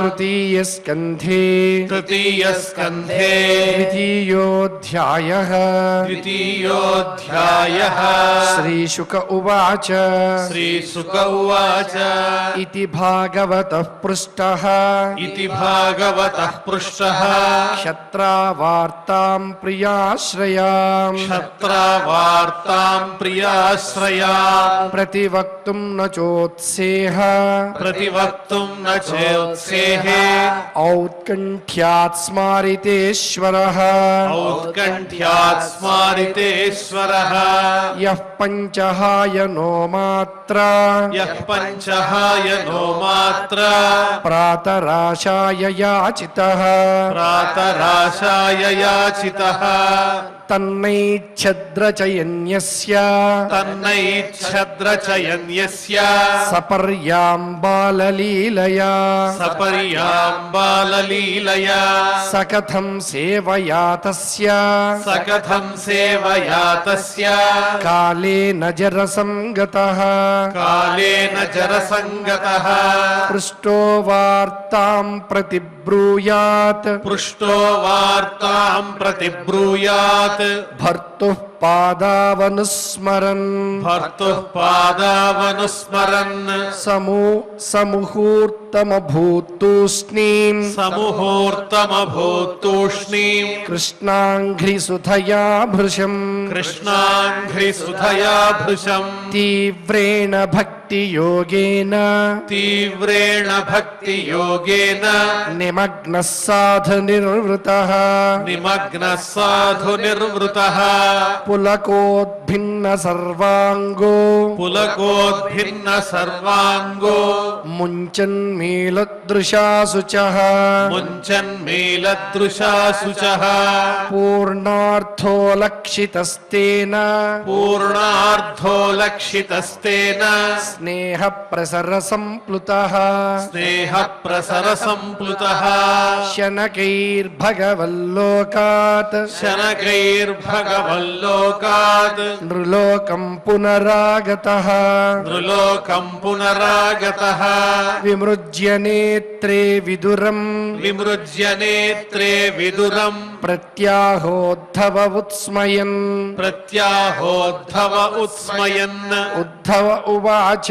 తృతీయ స్కంధే ద్వితీయోధ్యాయః శ్రీశుక ఉవాచ ఇతి భాగవతః పృష్టః క్షత్రావార్తాం ప్రియాశ్రయాం ప్రతివక్తుం న చోత్సేహ ఔత్కంఠ్యాత్ స్మారితేశ్వరః యః పంచహాయనో మాత్ర ప్రాతరాశాయ యాచితః తన్నైచ్ఛద్రచయన్యస్య సపర్యాం బాలలీలయా సకథం సేవయా తస్య కాలేన జరసంగతః పృష్టో వార్తాం ప్రతిబ్రూయాత్ భర్తుః పాదావనుస్మరన్ సముహూర్తమభూతూష్ణీం కృష్ణాంఘ్రిసుధయా భృశం తీవ్రేణ భక్తియోగేన నిమగ్నః సాధు నిర్వృతః పులకోద్భిన్న సర్వాంగో ముంచన్మీలదృశాసు చ పూర్ణార్థో లక్షితస్తేన స్నేహ ప్రసర సంప్లుతః శనకైర్భగవల్లోకాత్ నృలోకం పునరాగతః విమృజ్య నేత్రే విదురం ప్రత్యాహోద్ధవ ఉత్స్మయన్ ఉద్ధవ ఉవాచ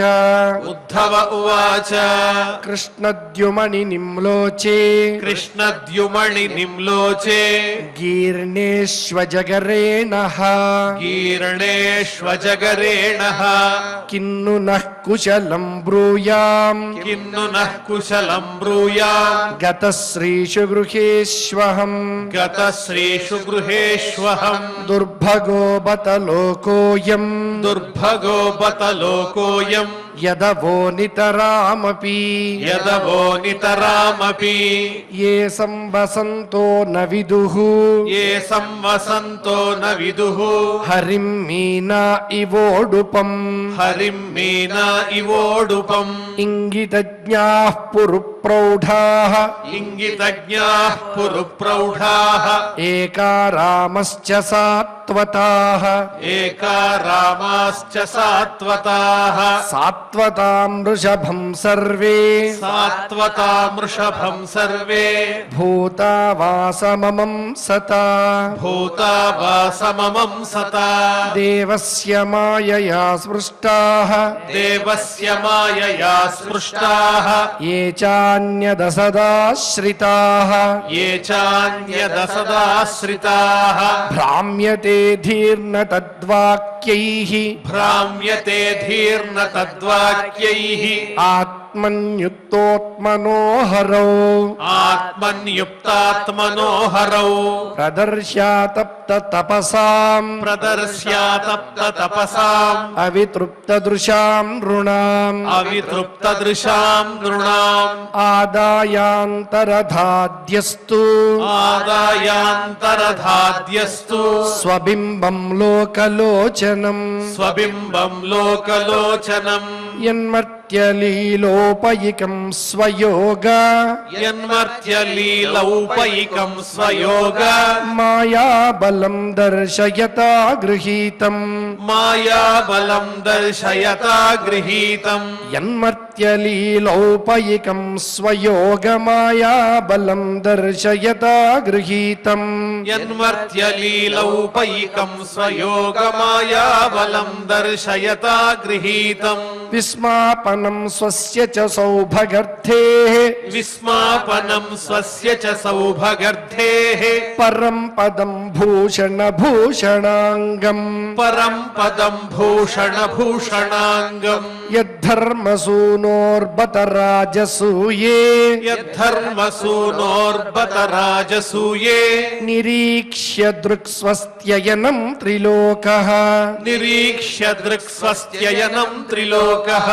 కృష్ణద్యుమణి నిమ్లోచే గీర్ణేష్వజగరేణః కిన్ను నః కుశలం బ్రూయాం గతశ్రీషు గృహేష్వహం దుర్భగో బత లోకోయం యదవో నితరామపి ఏ సంవసంతో న విదుః హరిం మీనా ఇవోడుపం ఇంగితజ్ఞాః పురుప్రౌఢాః ఏకారామశ్చ సాత్వికాః సాత్వతాః एका रामाश्च सात्वताः సాత్వతాం వృషభం సర్వే सात्वतामृषभं सर्वे భూతావాసమమం సతా भूता वासममं सता దేవస్య మాయయా స్పృష్టాః देवस्य मायया स्पृष्टाः ఏ చాన్యదసదాశ్రితాః ये चान्यदसदाश्रिताः భ్రామ్యతే ధీర్న తద్వాక్యైః भ्राम्यते धीर्न तद्वाक्यैः ఆత్మన్యుక్తోత్మనోహరౌ आत्मन्युक्तात्मनोहरौ ప్రదర్శ్యాతప్త తపసాం प्रदर्श्यातप्ततपसाम् అవితృప్తదృశాం నృణాం अवितृप्तदृशां नृणाम् ఆదాయాంతరధాద్యస్తు आदायान्तरधाद्यस्तु స్వబింబం లోకలోచనం स्वबिम्बं लोकलोचनम् యన్మర్త్యలీలోపయికం స్వయోగా यन्मर्त्यलीलौपैकं स्वयोग మాయాబలం దర్శయతా గృహీతం मायाबलं दर्शयता गृहीतम् యన్మర్త్యలీలోపయికం స్వయోగమాయాబలం దర్శయతా గృహీతం यन्मर्त्यलीलौपैकं स्वयोगमायाबलं दर्शयता गृहीतम् విస్మాపనం స్వస్య చ సౌభగర్థేః विस्मापनं स्वस्य च सौभगर्थेः పరం పదం భూషణభూషణాంగం परं पदं भूषणभूषणाङ्गम् యద్ధర్మసూనోర్బత రాజసూయే यद्धर्मसूनोर्बत राजसूये నిరీక్ష్య దృక్స్వస్త్యయనం త్రిలోకః निरीक्ष्य दृक्स्वस्त्ययनं त्रिलोकः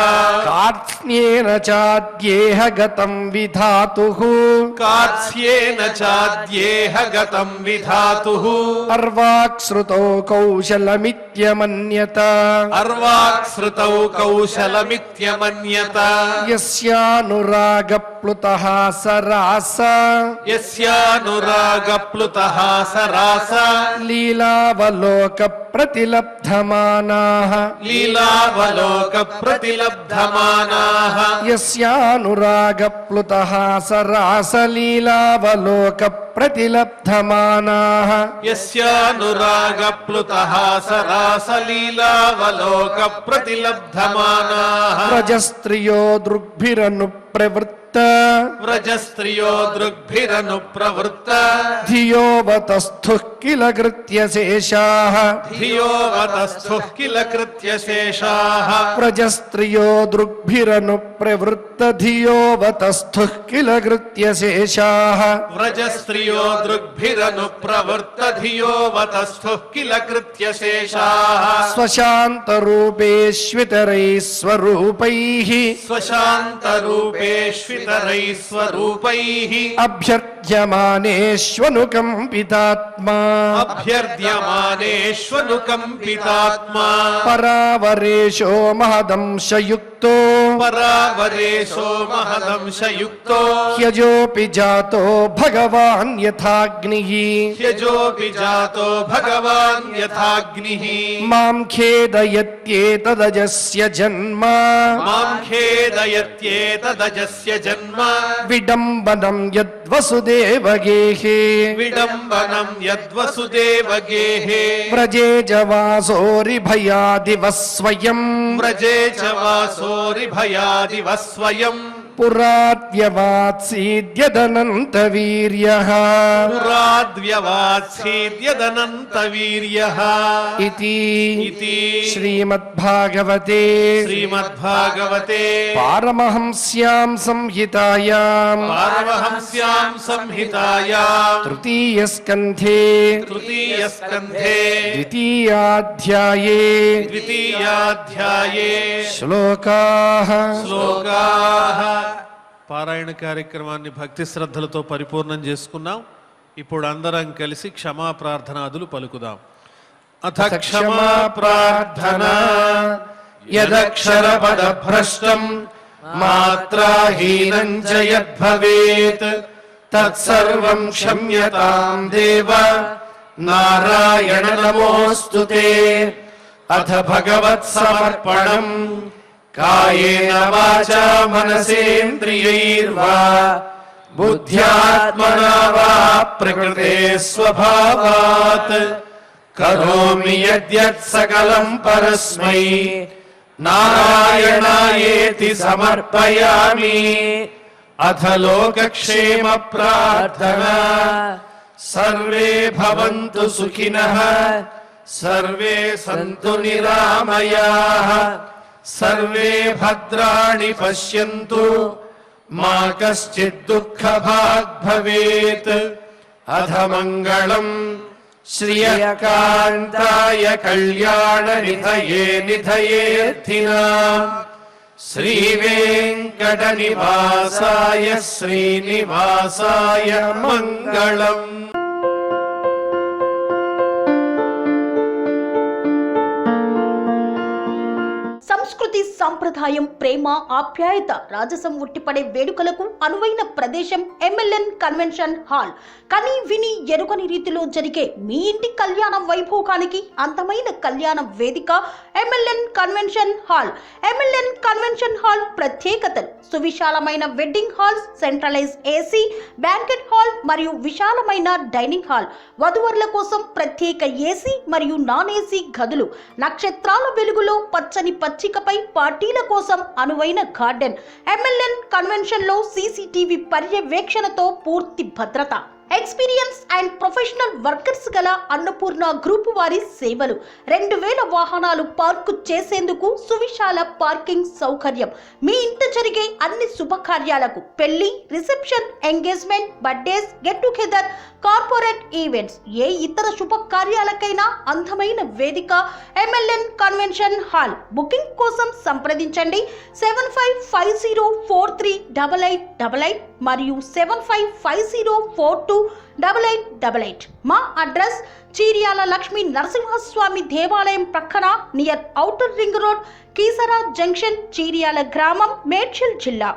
కార్త్స్న్యేన చాద్యేహ గతం విధాతుః कात्स्येन चाद्येह गतं विधातुः అర్వాక్శ్రుతౌ కౌశలమిత్యమన్యత अर्वाक्सृतौ कौशलमित्यमन्यत యస్యానురాగప్లుతః సరాస यस्यानुरागप्लुतः सरास లీలావలోక ప్రతిలబ్ధమానాః लीलावलोकप्रतिलब्धमानाः యస్యానురాగప్లుతః సరాస లీలావలోక ప్రతిలబ్ధమానాః यस्यानुरागप्लुतः सरासलीलावलोकप्रतिलब्धमानाः వ్రజస్త్రియో దృగ్భిరను ప్రవృత్త व्रजस्त्रियो दृग्भिरनुप्रवृत्त ధియోవతస్థుః కిల కృత్యశేషాః धियोवतस्थुः किल कृत्यशेषाः వ్రజస్త్రియో దృగ్భిరను ప్రవృత్త ధియోవతస్థుః కిల కృత్యశేషాః व्रजस्त्रियो दृग्भिरनुप्रवृत्त धियोवतस्थुः किल कृत्यशेषाः స్వశాంతరూపేష్వితరైః స్వరూపైః स्वशान्तरूपेष्वितरैः स्वरूपैः అభ్యర్థ్యమానేష్వనుకంపితాత్మా अभ्यर्द्यमानेष्वनुकम्पितात्मा పరావరేషో మహదంశయుక్తో परावरेशो महदंशयुक्तो హ్యజోపి జాతో భగవాన్ యథాగ్నిః ह्यजोऽपि जातो भगवान् यथाग्निः మాం ఖేదయత్యేతదజస్య జన్మ मां खेदयत्येतदजस्य जन्म విడంబనం యద్వసుదేవగేహే विडम्बनं यद्वसुदेवगेः వ్రజే జవాసోరి భయాదివ స్వయం व्रजे च वासोरिभयादिव स्वयम् పురాద్యవాత్సీద్యదనంత వీర్యః पुराद्व्यवात्सीद्यदनन्तवीर्यः इति इति श्रीमद्भागवते श्रीमद्भागवते पारमहंस्यां संहितायां पारमहंस्यां संहितायां तृतीयस्कन्धे तृतीयस्कन्धे द्वितीयाध्याये द्वितीयाध्याये श्लोकाः శ్లోకాః. పారాయణ కార్యక్రమాన్ని భక్తి శ్రద్ధలతో పరిపూర్ణం చేసుకున్నాం. ఇప్పుడు అందరం కలిసి క్షమా ప్రార్థనాదులు పలుకుదాం. అథ క్షమా ప్రార్థనా యదక్షరపదభ్రష్టం మాత్రాహీనం చ యద్భవేత్ తత్సర్వం క్షమ్యతాం దేవ నారాయణ నమోస్తుతే. అథ భగవత్సమర్పణం కాయేన వాచా మనసేంద్రియైర్వా బుద్ధ్యాత్మనా వా ప్రకృతే స్వభావాత్ కరోమి యద్యత్ సకలం పరస్మై నారాయణాయేతి సమర్పయామి. అథ లోకక్షేమ ప్రార్థనా. సర్వే భవంతు సుఖినః, సర్వే సంతు నిరామయాః, సర్వే భద్రాణి పశ్యంతు, మా కశ్చిద్ దుఃఖభాగ్ భవేత్. అథ మంగళం శ్రియకాంతాయ కళ్యాణ నిధయే నిధయేర్థినాం శ్రీవేంకట నివాసాయ శ్రీనివాసాయ మంగళం. సంస్కృతి సంప్రదాయం ప్రేమ ఆప్యాయత రాజసం ఉట్టిపడే వేడుకలకు అనువైన ప్రదేశం ఎంఎల్ఎన్ కన్వెన్షన్ హాల్. కని విని ఎరుగని రీతిలో జరిగే మీ ఇంటి కళ్యాణ వైభోగానికి అందమైన కళ్యాణ వేదిక MLN convention hall. MLN convention hall ప్రత్యేకతలు: సువిశాలమైన wedding halls, centralise AC, banquet hall మరియు విశాలమైన డైనింగ్ హాల్, వధువరుల కోసం ప్రత్యేక ఏసీ మరియు నాన్ ఏసీ గదులు, నక్షత్రాల వెలుగులో పచ్చని పచ్చికపై పార్టీల కోసం అనువైన గార్డెన్. ఎంఎల్ఎన్ కన్వెన్షన్ లో సీసీటీవీ పర్యవేక్షణతో పూర్తి భద్రత. ఎక్స్పీరియన్స్ అండ్ ప్రొఫెషనల్ వర్కర్స్ గల అన్నపూర్ణ గ్రూప్ వారి సేవలు. 2000 వాహనాలు పార్కు చేసేందుకు సువిశాల పార్కింగ్ సౌకర్యం. మీ ఇంట జరిగే అన్ని శుభకార్యాలకు, పెళ్లి, reception, engagement, birthdays, get together, corporate events, ఏ ఇతర శుభకార్యాలకైనా అందమైన వేదిక ఎంఎల్ఎన్ కన్వెన్షన్ హాల్. బుకింగ్ కోసం సంప్రదించండి 7550438888 మరియు 7550428888. మా అడ్రస్ చీర్యాల లక్ష్మీ నరసింహస్వామి దేవాలయం ప్రక్కన, near outer ring road, Keesara junction, Cheeryal గ్రామం, మేడ్చల్ జిల్లా.